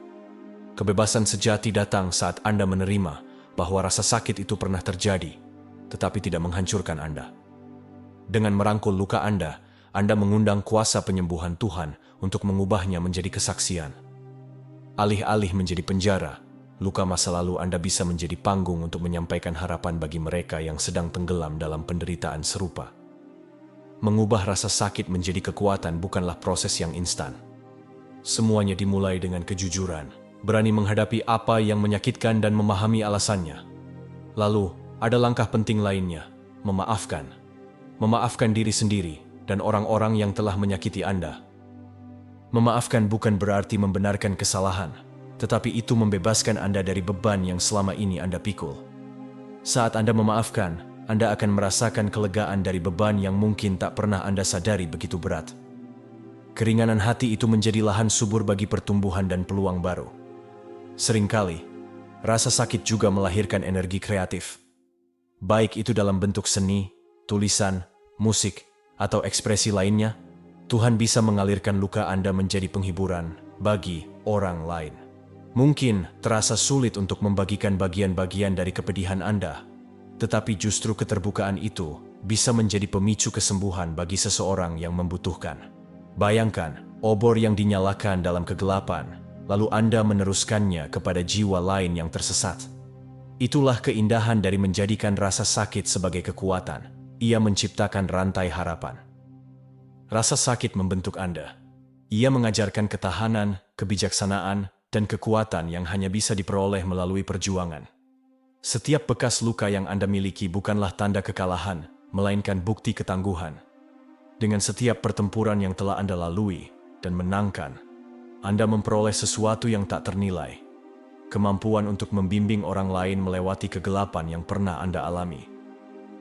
Kebebasan sejati datang saat Anda menerima bahwa rasa sakit itu pernah terjadi, tetapi tidak menghancurkan Anda. Dengan merangkul luka Anda mengundang kuasa penyembuhan Tuhan untuk mengubahnya menjadi kesaksian. Alih-alih menjadi penjara, luka masa lalu Anda bisa menjadi panggung untuk menyampaikan harapan bagi mereka yang sedang tenggelam dalam penderitaan serupa. Mengubah rasa sakit menjadi kekuatan bukanlah proses yang instan. Semuanya dimulai dengan kejujuran, berani menghadapi apa yang menyakitkan dan memahami alasannya. Lalu, ada langkah penting lainnya, memaafkan. Memaafkan diri sendiri dan orang-orang yang telah menyakiti Anda. Memaafkan bukan berarti membenarkan kesalahan, tetapi itu membebaskan Anda dari beban yang selama ini Anda pikul. Saat Anda memaafkan, Anda akan merasakan kelegaan dari beban yang mungkin tak pernah Anda sadari begitu berat. Keringanan hati itu menjadi lahan subur bagi pertumbuhan dan peluang baru. Seringkali, rasa sakit juga melahirkan energi kreatif. Baik itu dalam bentuk seni, tulisan, musik, atau ekspresi lainnya, Tuhan bisa mengalirkan luka Anda menjadi penghiburan bagi orang lain. Mungkin terasa sulit untuk membagikan bagian-bagian dari kepedihan Anda, tetapi justru keterbukaan itu bisa menjadi pemicu kesembuhan bagi seseorang yang membutuhkan. Bayangkan, obor yang dinyalakan dalam kegelapan, lalu Anda meneruskannya kepada jiwa lain yang tersesat. Itulah keindahan dari menjadikan rasa sakit sebagai kekuatan. Ia menciptakan rantai harapan. Rasa sakit membentuk Anda. Ia mengajarkan ketahanan, kebijaksanaan, dan kekuatan yang hanya bisa diperoleh melalui perjuangan. Setiap bekas luka yang Anda miliki bukanlah tanda kekalahan, melainkan bukti ketangguhan. Dengan setiap pertempuran yang telah Anda lalui dan menangkan, Anda memperoleh sesuatu yang tak ternilai. Kemampuan untuk membimbing orang lain melewati kegelapan yang pernah Anda alami.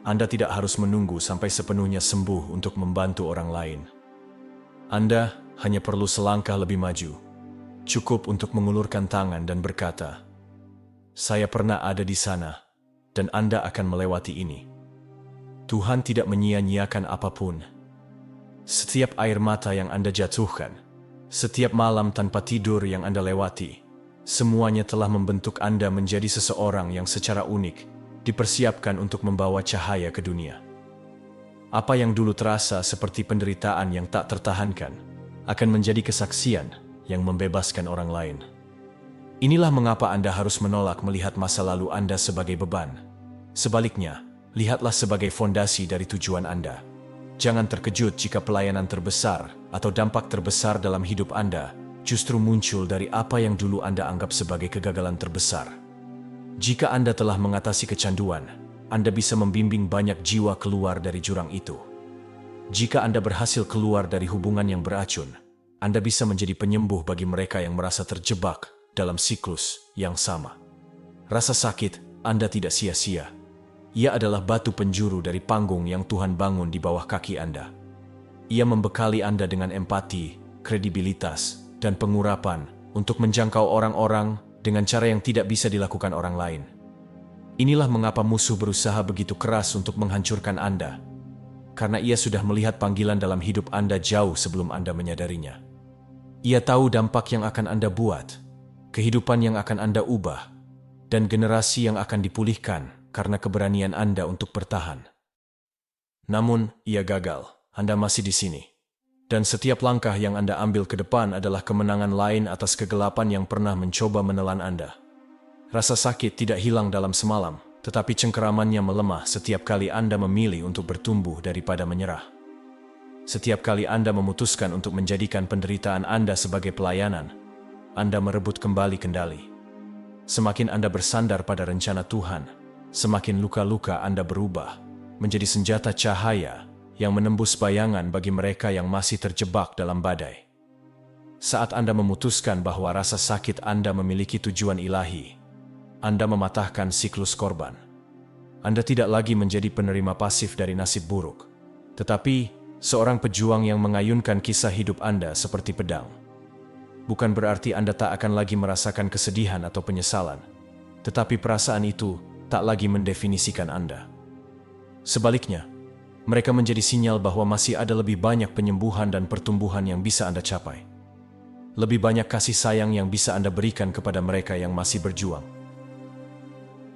Anda tidak harus menunggu sampai sepenuhnya sembuh untuk membantu orang lain. Anda hanya perlu selangkah lebih maju. Cukup untuk mengulurkan tangan dan berkata, "Saya pernah ada di sana, dan Anda akan melewati ini." Tuhan tidak menyia-nyiakan apapun. Setiap air mata yang Anda jatuhkan, setiap malam tanpa tidur yang Anda lewati, semuanya telah membentuk Anda menjadi seseorang yang secara unik dipersiapkan untuk membawa cahaya ke dunia. Apa yang dulu terasa seperti penderitaan yang tak tertahankan, akan menjadi kesaksian yang membebaskan orang lain. Inilah mengapa Anda harus menolak melihat masa lalu Anda sebagai beban. Sebaliknya, lihatlah sebagai fondasi dari tujuan Anda. Jangan terkejut jika pelayanan terbesar atau dampak terbesar dalam hidup Anda justru muncul dari apa yang dulu Anda anggap sebagai kegagalan terbesar. Jika Anda telah mengatasi kecanduan, Anda bisa membimbing banyak jiwa keluar dari jurang itu. Jika Anda berhasil keluar dari hubungan yang beracun, Anda bisa menjadi penyembuh bagi mereka yang merasa terjebak dalam siklus yang sama. Rasa sakit Anda tidak sia-sia. Ia adalah batu penjuru dari panggung yang Tuhan bangun di bawah kaki Anda. Ia membekali Anda dengan empati, kredibilitas, dan pengurapan untuk menjangkau orang-orang dengan cara yang tidak bisa dilakukan orang lain. Inilah mengapa musuh berusaha begitu keras untuk menghancurkan Anda, karena ia sudah melihat panggilan dalam hidup Anda jauh sebelum Anda menyadarinya. Ia tahu dampak yang akan Anda buat, kehidupan yang akan Anda ubah, dan generasi yang akan dipulihkan karena keberanian Anda untuk bertahan. Namun, ia gagal. Anda masih di sini. Dan setiap langkah yang Anda ambil ke depan adalah kemenangan lain atas kegelapan yang pernah mencoba menelan Anda. Rasa sakit tidak hilang dalam semalam, tetapi cengkeramannya melemah setiap kali Anda memilih untuk bertumbuh daripada menyerah. Setiap kali Anda memutuskan untuk menjadikan penderitaan Anda sebagai pelayanan, Anda merebut kembali kendali. Semakin Anda bersandar pada rencana Tuhan, semakin luka-luka Anda berubah menjadi senjata cahaya yang menembus bayangan bagi mereka yang masih terjebak dalam badai. Saat Anda memutuskan bahwa rasa sakit Anda memiliki tujuan ilahi, Anda mematahkan siklus korban. Anda tidak lagi menjadi penerima pasif dari nasib buruk, tetapi seorang pejuang yang mengayunkan kisah hidup Anda seperti pedang. Bukan berarti Anda tak akan lagi merasakan kesedihan atau penyesalan, tetapi perasaan itu tak lagi mendefinisikan Anda. Sebaliknya, mereka menjadi sinyal bahwa masih ada lebih banyak penyembuhan dan pertumbuhan yang bisa Anda capai. Lebih banyak kasih sayang yang bisa Anda berikan kepada mereka yang masih berjuang.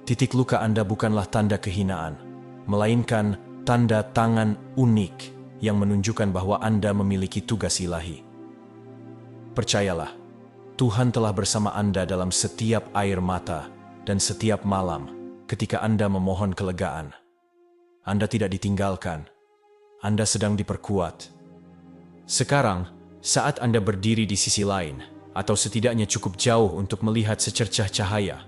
Titik luka Anda bukanlah tanda kehinaan, melainkan tanda tangan unik yang menunjukkan bahwa Anda memiliki tugas ilahi. Percayalah, Tuhan telah bersama Anda dalam setiap air mata dan setiap malam. Ketika Anda memohon kelegaan, Anda tidak ditinggalkan. Anda sedang diperkuat. Sekarang, saat Anda berdiri di sisi lain, atau setidaknya cukup jauh untuk melihat secercah cahaya,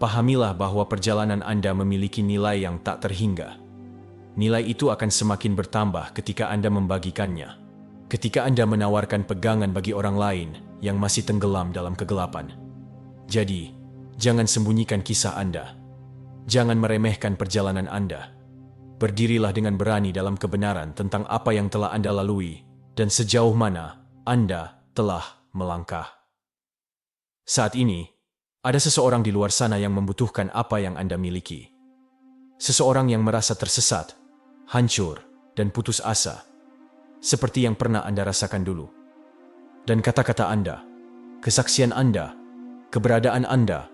pahamilah bahwa perjalanan Anda memiliki nilai yang tak terhingga. Nilai itu akan semakin bertambah ketika Anda membagikannya. Ketika Anda menawarkan pegangan bagi orang lain yang masih tenggelam dalam kegelapan. Jadi, jangan sembunyikan kisah Anda. Jangan meremehkan perjalanan Anda. berdirilah dengan berani dalam kebenaran tentang apa yang telah Anda lalui dan sejauh mana Anda telah melangkah. Saat ini, ada seseorang di luar sana yang membutuhkan apa yang Anda miliki. Seseorang yang merasa tersesat, hancur, dan putus asa, seperti yang pernah Anda rasakan dulu. Dan kata-kata Anda, kesaksian Anda, keberadaan Anda,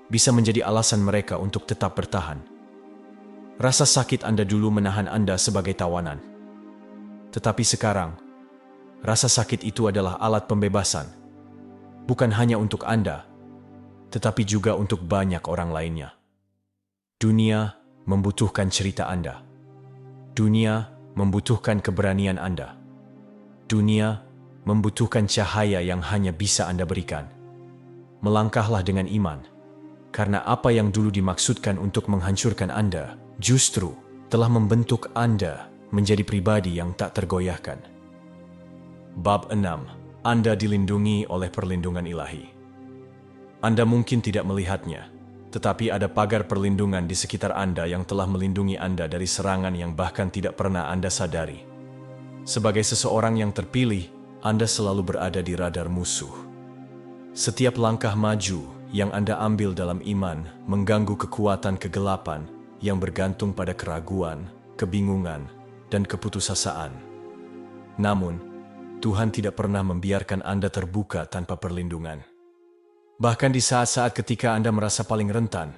bisa menjadi alasan mereka untuk tetap bertahan. Rasa sakit Anda dulu menahan Anda sebagai tawanan. Tetapi sekarang, rasa sakit itu adalah alat pembebasan, bukan hanya untuk Anda, tetapi juga untuk banyak orang lainnya. Dunia membutuhkan cerita Anda. Dunia membutuhkan keberanian Anda. Dunia membutuhkan cahaya yang hanya bisa Anda berikan. Melangkahlah dengan iman, karena apa yang dulu dimaksudkan untuk menghancurkan Anda justru telah membentuk Anda menjadi pribadi yang tak tergoyahkan. Bab 6. Anda dilindungi oleh perlindungan ilahi. Anda mungkin tidak melihatnya, tetapi ada pagar perlindungan di sekitar Anda yang telah melindungi Anda dari serangan yang bahkan tidak pernah Anda sadari. Sebagai seseorang yang terpilih, Anda selalu berada di radar musuh. Setiap langkah maju yang Anda ambil dalam iman mengganggu kekuatan kegelapan yang bergantung pada keraguan, kebingungan, dan keputusasaan. Namun, Tuhan tidak pernah membiarkan Anda terbuka tanpa perlindungan. Bahkan di saat-saat ketika Anda merasa paling rentan,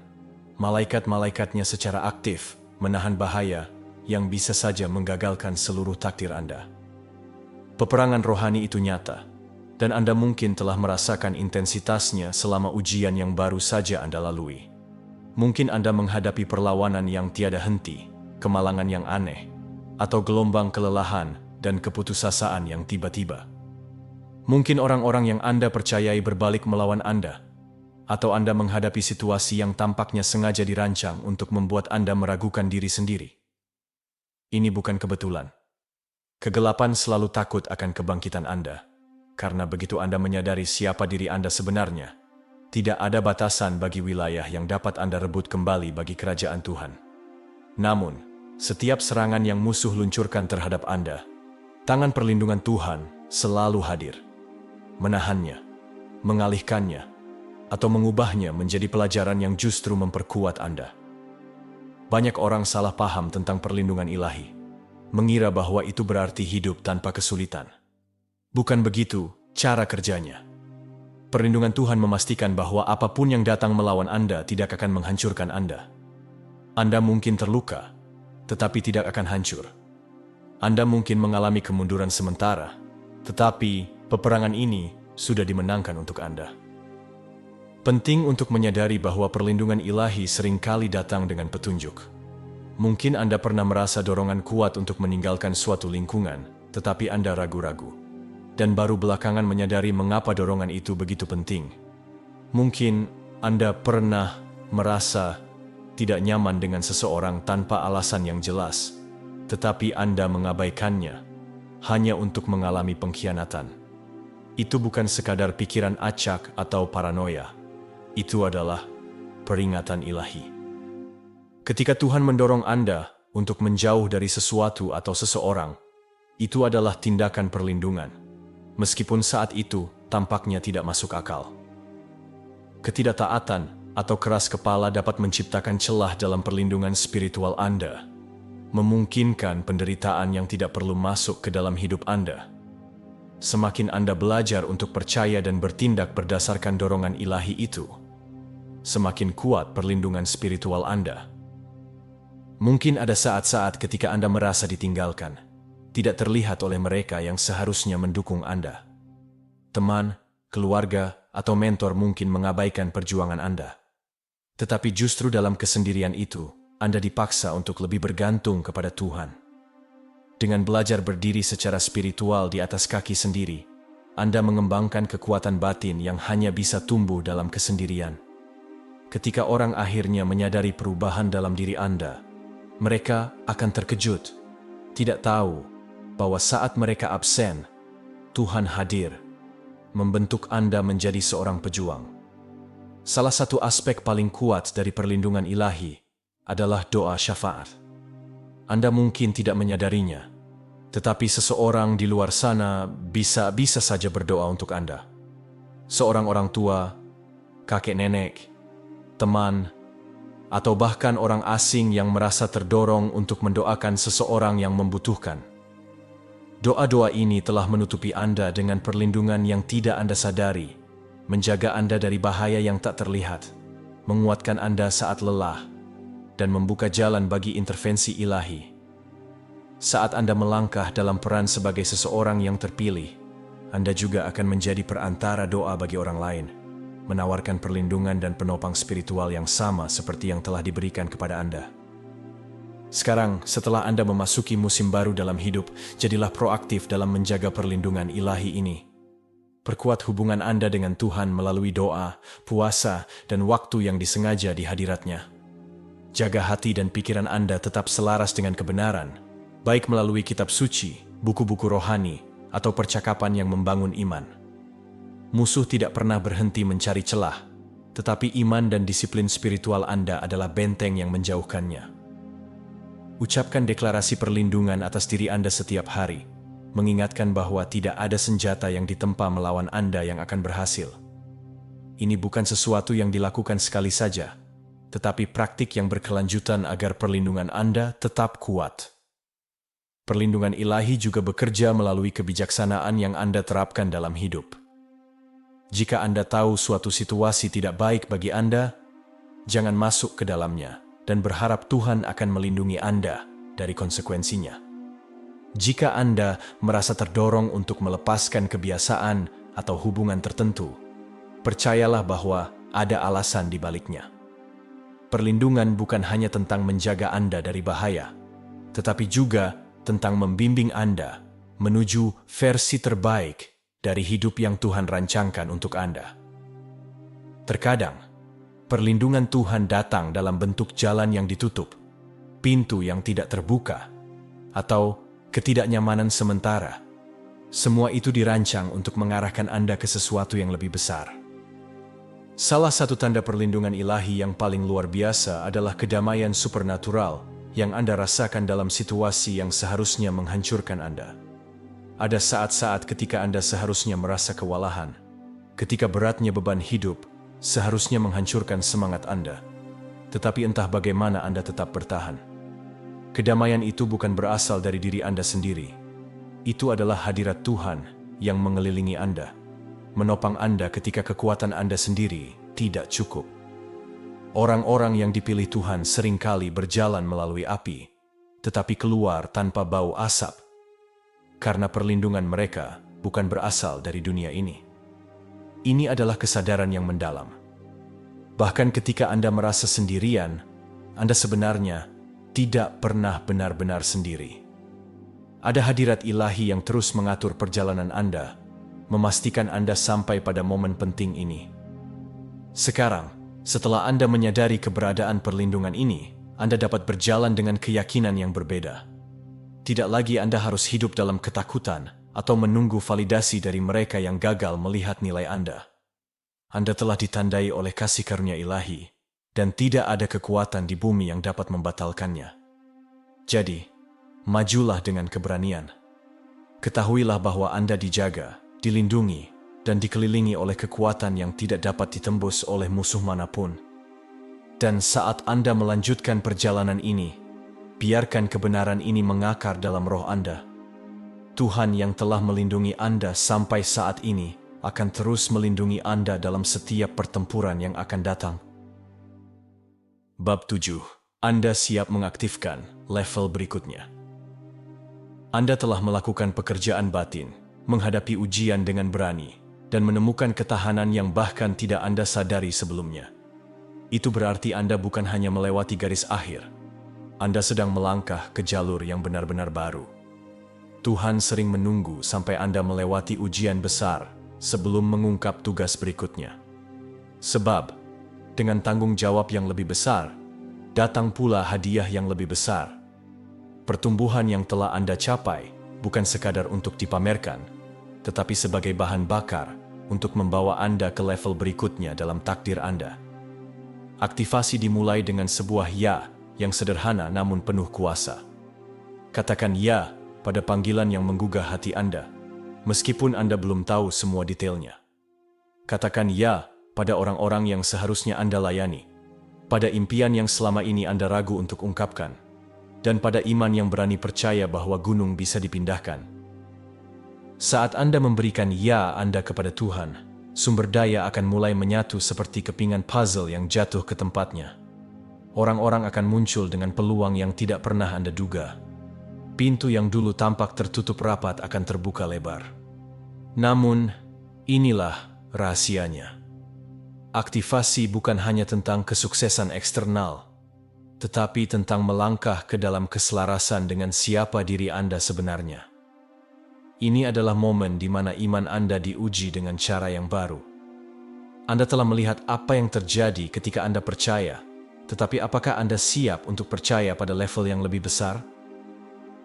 malaikat-malaikatnya secara aktif menahan bahaya yang bisa saja menggagalkan seluruh takdir Anda. Peperangan rohani itu nyata, dan Anda mungkin telah merasakan intensitasnya selama ujian yang baru saja Anda lalui. Mungkin Anda menghadapi perlawanan yang tiada henti, kemalangan yang aneh, atau gelombang kelelahan dan keputusasaan yang tiba-tiba. Mungkin orang-orang yang Anda percayai berbalik melawan Anda, atau Anda menghadapi situasi yang tampaknya sengaja dirancang untuk membuat Anda meragukan diri sendiri. Ini bukan kebetulan. Kegelapan selalu takut akan kebangkitan Anda, karena begitu Anda menyadari siapa diri Anda sebenarnya, tidak ada batasan bagi wilayah yang dapat Anda rebut kembali bagi kerajaan Tuhan. Namun, setiap serangan yang musuh luncurkan terhadap Anda, tangan perlindungan Tuhan selalu hadir. Menahannya, mengalihkannya, atau mengubahnya menjadi pelajaran yang justru memperkuat Anda. Banyak orang salah paham tentang perlindungan ilahi, mengira bahwa itu berarti hidup tanpa kesulitan. Bukan begitu cara kerjanya. Perlindungan Tuhan memastikan bahwa apapun yang datang melawan Anda tidak akan menghancurkan Anda. Anda mungkin terluka, tetapi tidak akan hancur. Anda mungkin mengalami kemunduran sementara, tetapi peperangan ini sudah dimenangkan untuk Anda. Penting untuk menyadari bahwa perlindungan ilahi seringkali datang dengan petunjuk. Mungkin Anda pernah merasa dorongan kuat untuk meninggalkan suatu lingkungan, tetapi Anda ragu-ragu. Dan baru belakangan menyadari mengapa dorongan itu begitu penting. Mungkin Anda pernah merasa tidak nyaman dengan seseorang tanpa alasan yang jelas, tetapi Anda mengabaikannya hanya untuk mengalami pengkhianatan. Itu bukan sekadar pikiran acak atau paranoia. Itu adalah peringatan ilahi. Ketika Tuhan mendorong Anda untuk menjauh dari sesuatu atau seseorang, itu adalah tindakan perlindungan, meskipun saat itu tampaknya tidak masuk akal. Ketidaktaatan atau keras kepala dapat menciptakan celah dalam perlindungan spiritual Anda, memungkinkan penderitaan yang tidak perlu masuk ke dalam hidup Anda. Semakin Anda belajar untuk percaya dan bertindak berdasarkan dorongan ilahi itu, semakin kuat perlindungan spiritual Anda. Mungkin ada saat-saat ketika Anda merasa ditinggalkan, tidak terlihat oleh mereka yang seharusnya mendukung Anda. Teman, keluarga, atau mentor mungkin mengabaikan perjuangan Anda. Tetapi justru dalam kesendirian itu, Anda dipaksa untuk lebih bergantung kepada Tuhan. Dengan belajar berdiri secara spiritual di atas kaki sendiri, Anda mengembangkan kekuatan batin yang hanya bisa tumbuh dalam kesendirian. Ketika orang akhirnya menyadari perubahan dalam diri Anda, mereka akan terkejut, tidak tahu bahwa saat mereka absen, Tuhan hadir, membentuk Anda menjadi seorang pejuang. Salah satu aspek paling kuat dari perlindungan ilahi adalah doa syafaat. Anda mungkin tidak menyadarinya, tetapi seseorang di luar sana bisa saja berdoa untuk Anda. Seorang orang tua, kakek nenek, teman, atau bahkan orang asing yang merasa terdorong untuk mendoakan seseorang yang membutuhkan. Doa-doa ini telah menutupi Anda dengan perlindungan yang tidak Anda sadari, menjaga Anda dari bahaya yang tak terlihat, menguatkan Anda saat lelah, dan membuka jalan bagi intervensi ilahi. Saat Anda melangkah dalam peran sebagai seseorang yang terpilih, Anda juga akan menjadi perantara doa bagi orang lain, menawarkan perlindungan dan penopang spiritual yang sama seperti yang telah diberikan kepada Anda. Sekarang, setelah Anda memasuki musim baru dalam hidup, jadilah proaktif dalam menjaga perlindungan ilahi ini. Perkuat hubungan Anda dengan Tuhan melalui doa, puasa, dan waktu yang disengaja di hadirat-Nya. Jaga hati dan pikiran Anda tetap selaras dengan kebenaran, baik melalui kitab suci, buku-buku rohani, atau percakapan yang membangun iman. Musuh tidak pernah berhenti mencari celah, tetapi iman dan disiplin spiritual Anda adalah benteng yang menjauhkannya. Ucapkan deklarasi perlindungan atas diri Anda setiap hari, mengingatkan bahwa tidak ada senjata yang ditempa melawan Anda yang akan berhasil. Ini bukan sesuatu yang dilakukan sekali saja, tetapi praktik yang berkelanjutan agar perlindungan Anda tetap kuat. Perlindungan ilahi juga bekerja melalui kebijaksanaan yang Anda terapkan dalam hidup. Jika Anda tahu suatu situasi tidak baik bagi Anda, jangan masuk ke dalamnya dan berharap Tuhan akan melindungi Anda dari konsekuensinya. Jika Anda merasa terdorong untuk melepaskan kebiasaan atau hubungan tertentu, percayalah bahwa ada alasan di baliknya. Perlindungan bukan hanya tentang menjaga Anda dari bahaya, tetapi juga tentang membimbing Anda menuju versi terbaik dari hidup yang Tuhan rancangkan untuk Anda. Terkadang, perlindungan Tuhan datang dalam bentuk jalan yang ditutup, pintu yang tidak terbuka, atau ketidaknyamanan sementara. Semua itu dirancang untuk mengarahkan Anda ke sesuatu yang lebih besar. Salah satu tanda perlindungan ilahi yang paling luar biasa adalah kedamaian supernatural yang Anda rasakan dalam situasi yang seharusnya menghancurkan Anda. Ada saat-saat ketika Anda seharusnya merasa kewalahan, ketika beratnya beban hidup seharusnya menghancurkan semangat Anda. Tetapi entah bagaimana Anda tetap bertahan. Kedamaian itu bukan berasal dari diri Anda sendiri. Itu adalah hadirat Tuhan yang mengelilingi Anda, menopang Anda ketika kekuatan Anda sendiri tidak cukup. Orang-orang yang dipilih Tuhan seringkali berjalan melalui api, tetapi keluar tanpa bau asap, karena perlindungan mereka bukan berasal dari dunia ini. Ini adalah kesadaran yang mendalam. Bahkan ketika Anda merasa sendirian, Anda sebenarnya tidak pernah benar-benar sendiri. Ada hadirat ilahi yang terus mengatur perjalanan Anda, memastikan Anda sampai pada momen penting ini. Sekarang, setelah Anda menyadari keberadaan perlindungan ini, Anda dapat berjalan dengan keyakinan yang berbeda. Tidak lagi Anda harus hidup dalam ketakutan atau menunggu validasi dari mereka yang gagal melihat nilai Anda. Anda telah ditandai oleh kasih karunia ilahi, dan tidak ada kekuatan di bumi yang dapat membatalkannya. Jadi, majulah dengan keberanian. Ketahuilah bahwa Anda dijaga, dilindungi, dan dikelilingi oleh kekuatan yang tidak dapat ditembus oleh musuh manapun. Dan saat Anda melanjutkan perjalanan ini, biarkan kebenaran ini mengakar dalam roh Anda. Tuhan yang telah melindungi Anda sampai saat ini akan terus melindungi Anda dalam setiap pertempuran yang akan datang. Bab 7. Anda siap mengaktifkan level berikutnya. Anda telah melakukan pekerjaan batin, menghadapi ujian dengan berani, dan menemukan ketahanan yang bahkan tidak Anda sadari sebelumnya. Itu berarti Anda bukan hanya melewati garis akhir. Anda sedang melangkah ke jalur yang benar-benar baru. Tuhan sering menunggu sampai Anda melewati ujian besar sebelum mengungkap tugas berikutnya. Sebab, dengan tanggung jawab yang lebih besar, datang pula hadiah yang lebih besar. Pertumbuhan yang telah Anda capai bukan sekadar untuk dipamerkan, tetapi sebagai bahan bakar untuk membawa Anda ke level berikutnya dalam takdir Anda. Aktivasi dimulai dengan sebuah ya yang sederhana namun penuh kuasa. Katakan ya pada panggilan yang menggugah hati Anda, meskipun Anda belum tahu semua detailnya. Katakan ya pada orang-orang yang seharusnya Anda layani, pada impian yang selama ini Anda ragu untuk ungkapkan, dan pada iman yang berani percaya bahwa gunung bisa dipindahkan. Saat Anda memberikan ya Anda kepada Tuhan, sumber daya akan mulai menyatu seperti kepingan puzzle yang jatuh ke tempatnya. Orang-orang akan muncul dengan peluang yang tidak pernah Anda duga. Pintu yang dulu tampak tertutup rapat akan terbuka lebar. Namun, inilah rahasianya. Aktivasi bukan hanya tentang kesuksesan eksternal, tetapi tentang melangkah ke dalam keselarasan dengan siapa diri Anda sebenarnya. Ini adalah momen di mana iman Anda diuji dengan cara yang baru. Anda telah melihat apa yang terjadi ketika Anda percaya, tetapi apakah Anda siap untuk percaya pada level yang lebih besar?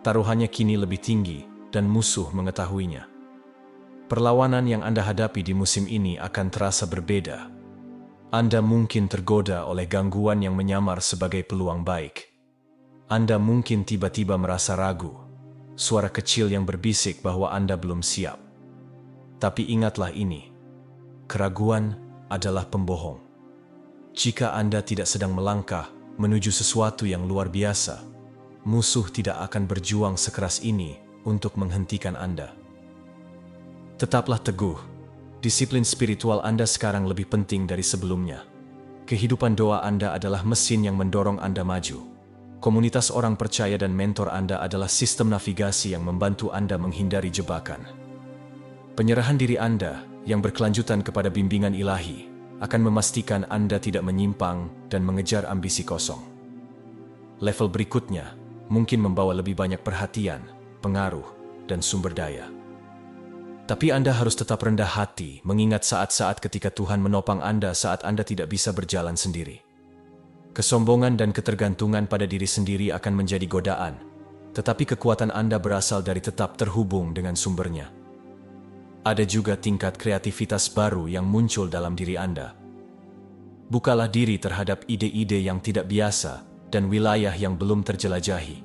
Taruhannya kini lebih tinggi dan musuh mengetahuinya. Perlawanan yang Anda hadapi di musim ini akan terasa berbeda. Anda mungkin tergoda oleh gangguan yang menyamar sebagai peluang baik. Anda mungkin tiba-tiba merasa ragu, suara kecil yang berbisik bahwa Anda belum siap. Tapi ingatlah ini, keraguan adalah pembohong. Jika Anda tidak sedang melangkah menuju sesuatu yang luar biasa, musuh tidak akan berjuang sekeras ini untuk menghentikan Anda. Tetaplah teguh. Disiplin spiritual Anda sekarang lebih penting dari sebelumnya. Kehidupan doa Anda adalah mesin yang mendorong Anda maju. Komunitas orang percaya dan mentor Anda adalah sistem navigasi yang membantu Anda menghindari jebakan. Penyerahan diri Anda yang berkelanjutan kepada bimbingan ilahi akan memastikan Anda tidak menyimpang dan mengejar ambisi kosong. Level berikutnya mungkin membawa lebih banyak perhatian, pengaruh, dan sumber daya. Tapi Anda harus tetap rendah hati mengingat saat-saat ketika Tuhan menopang Anda saat Anda tidak bisa berjalan sendiri. Kesombongan dan ketergantungan pada diri sendiri akan menjadi godaan, tetapi kekuatan Anda berasal dari tetap terhubung dengan sumbernya. Ada juga tingkat kreativitas baru yang muncul dalam diri Anda. Bukalah diri terhadap ide-ide yang tidak biasa dan wilayah yang belum terjelajahi.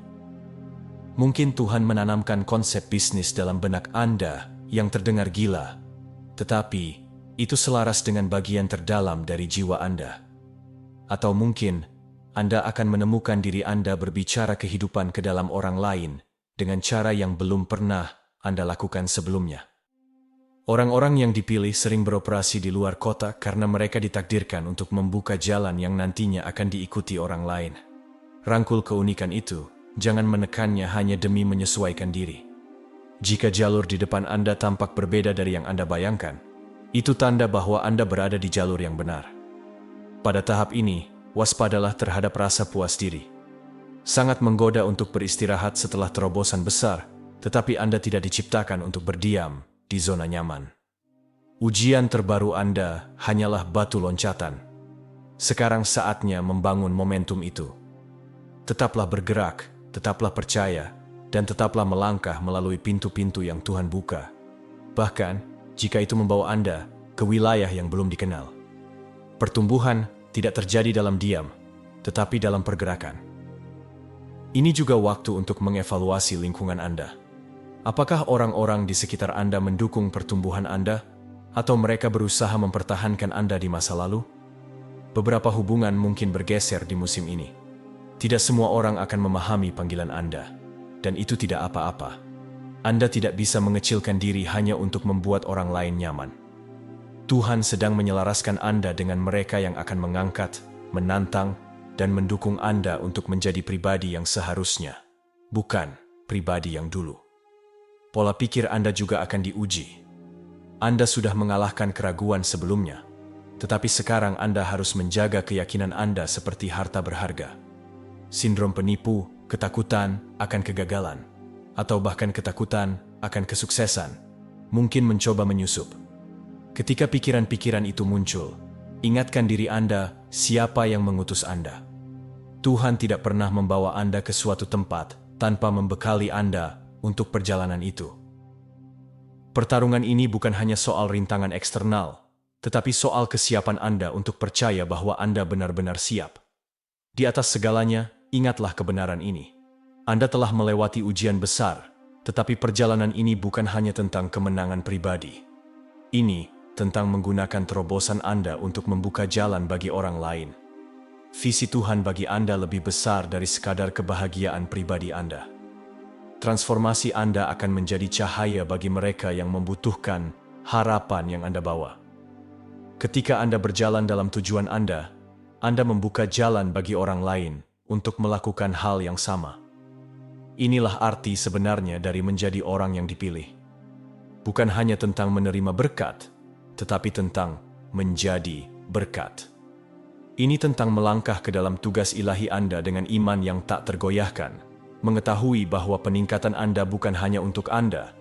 Mungkin Tuhan menanamkan konsep bisnis dalam benak Anda yang terdengar gila, tetapi itu selaras dengan bagian terdalam dari jiwa Anda. Atau mungkin Anda akan menemukan diri Anda berbicara kehidupan ke dalam orang lain dengan cara yang belum pernah Anda lakukan sebelumnya. Orang-orang yang dipilih sering beroperasi di luar kota karena mereka ditakdirkan untuk membuka jalan yang nantinya akan diikuti orang lain. Rangkul keunikan itu, jangan menekannya hanya demi menyesuaikan diri. Jika jalur di depan Anda tampak berbeda dari yang Anda bayangkan, itu tanda bahwa Anda berada di jalur yang benar. Pada tahap ini, waspadalah terhadap rasa puas diri. Sangat menggoda untuk beristirahat setelah terobosan besar, tetapi Anda tidak diciptakan untuk berdiam di zona nyaman. Ujian terbaru Anda hanyalah batu loncatan. Sekarang saatnya membangun momentum itu. Tetaplah bergerak, tetaplah percaya, dan tetaplah melangkah melalui pintu-pintu yang Tuhan buka. Bahkan, jika itu membawa Anda ke wilayah yang belum dikenal. Pertumbuhan tidak terjadi dalam diam, tetapi dalam pergerakan. Ini juga waktu untuk mengevaluasi lingkungan Anda. Apakah orang-orang di sekitar Anda mendukung pertumbuhan Anda, atau mereka berusaha mempertahankan Anda di masa lalu? Beberapa hubungan mungkin bergeser di musim ini. Tidak semua orang akan memahami panggilan Anda, dan itu tidak apa-apa. Anda tidak bisa mengecilkan diri hanya untuk membuat orang lain nyaman. Tuhan sedang menyelaraskan Anda dengan mereka yang akan mengangkat, menantang, dan mendukung Anda untuk menjadi pribadi yang seharusnya, bukan pribadi yang dulu. Pola pikir Anda juga akan diuji. Anda sudah mengalahkan keraguan sebelumnya, tetapi sekarang Anda harus menjaga keyakinan Anda seperti harta berharga. Sindrom penipu, ketakutan akan kegagalan, atau bahkan ketakutan akan kesuksesan, mungkin mencoba menyusup. Ketika pikiran-pikiran itu muncul, ingatkan diri Anda siapa yang mengutus Anda. Tuhan tidak pernah membawa Anda ke suatu tempat tanpa membekali Anda untuk perjalanan itu. Pertarungan ini bukan hanya soal rintangan eksternal, tetapi soal kesiapan Anda untuk percaya bahwa Anda benar-benar siap. Di atas segalanya, ingatlah kebenaran ini. Anda telah melewati ujian besar, tetapi perjalanan ini bukan hanya tentang kemenangan pribadi. Ini tentang menggunakan terobosan Anda untuk membuka jalan bagi orang lain. Visi Tuhan bagi Anda lebih besar dari sekadar kebahagiaan pribadi Anda. Transformasi Anda akan menjadi cahaya bagi mereka yang membutuhkan harapan yang Anda bawa. Ketika Anda berjalan dalam tujuan Anda membuka jalan bagi orang lain untuk melakukan hal yang sama. Inilah arti sebenarnya dari menjadi orang yang dipilih. Bukan hanya tentang menerima berkat, tetapi tentang menjadi berkat. Ini tentang melangkah ke dalam tugas ilahi Anda dengan iman yang tak tergoyahkan, mengetahui bahwa peningkatan Anda bukan hanya untuk Anda,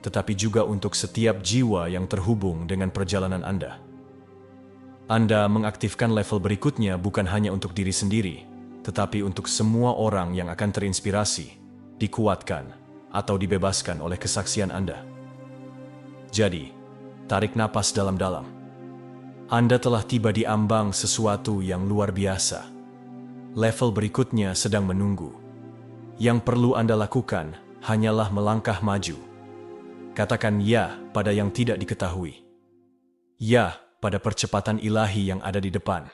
tetapi juga untuk setiap jiwa yang terhubung dengan perjalanan Anda. Anda mengaktifkan level berikutnya bukan hanya untuk diri sendiri, tetapi untuk semua orang yang akan terinspirasi, dikuatkan, atau dibebaskan oleh kesaksian Anda. Jadi, tarik napas dalam-dalam. Anda telah tiba di ambang sesuatu yang luar biasa. Level berikutnya sedang menunggu. Yang perlu Anda lakukan hanyalah melangkah maju. Katakan ya pada yang tidak diketahui. Ya pada percepatan ilahi yang ada di depan.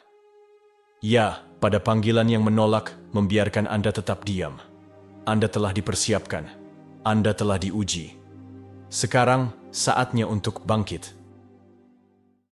Ya pada panggilan yang menolak membiarkan Anda tetap diam. Anda telah dipersiapkan. Anda telah diuji. Sekarang saatnya untuk bangkit.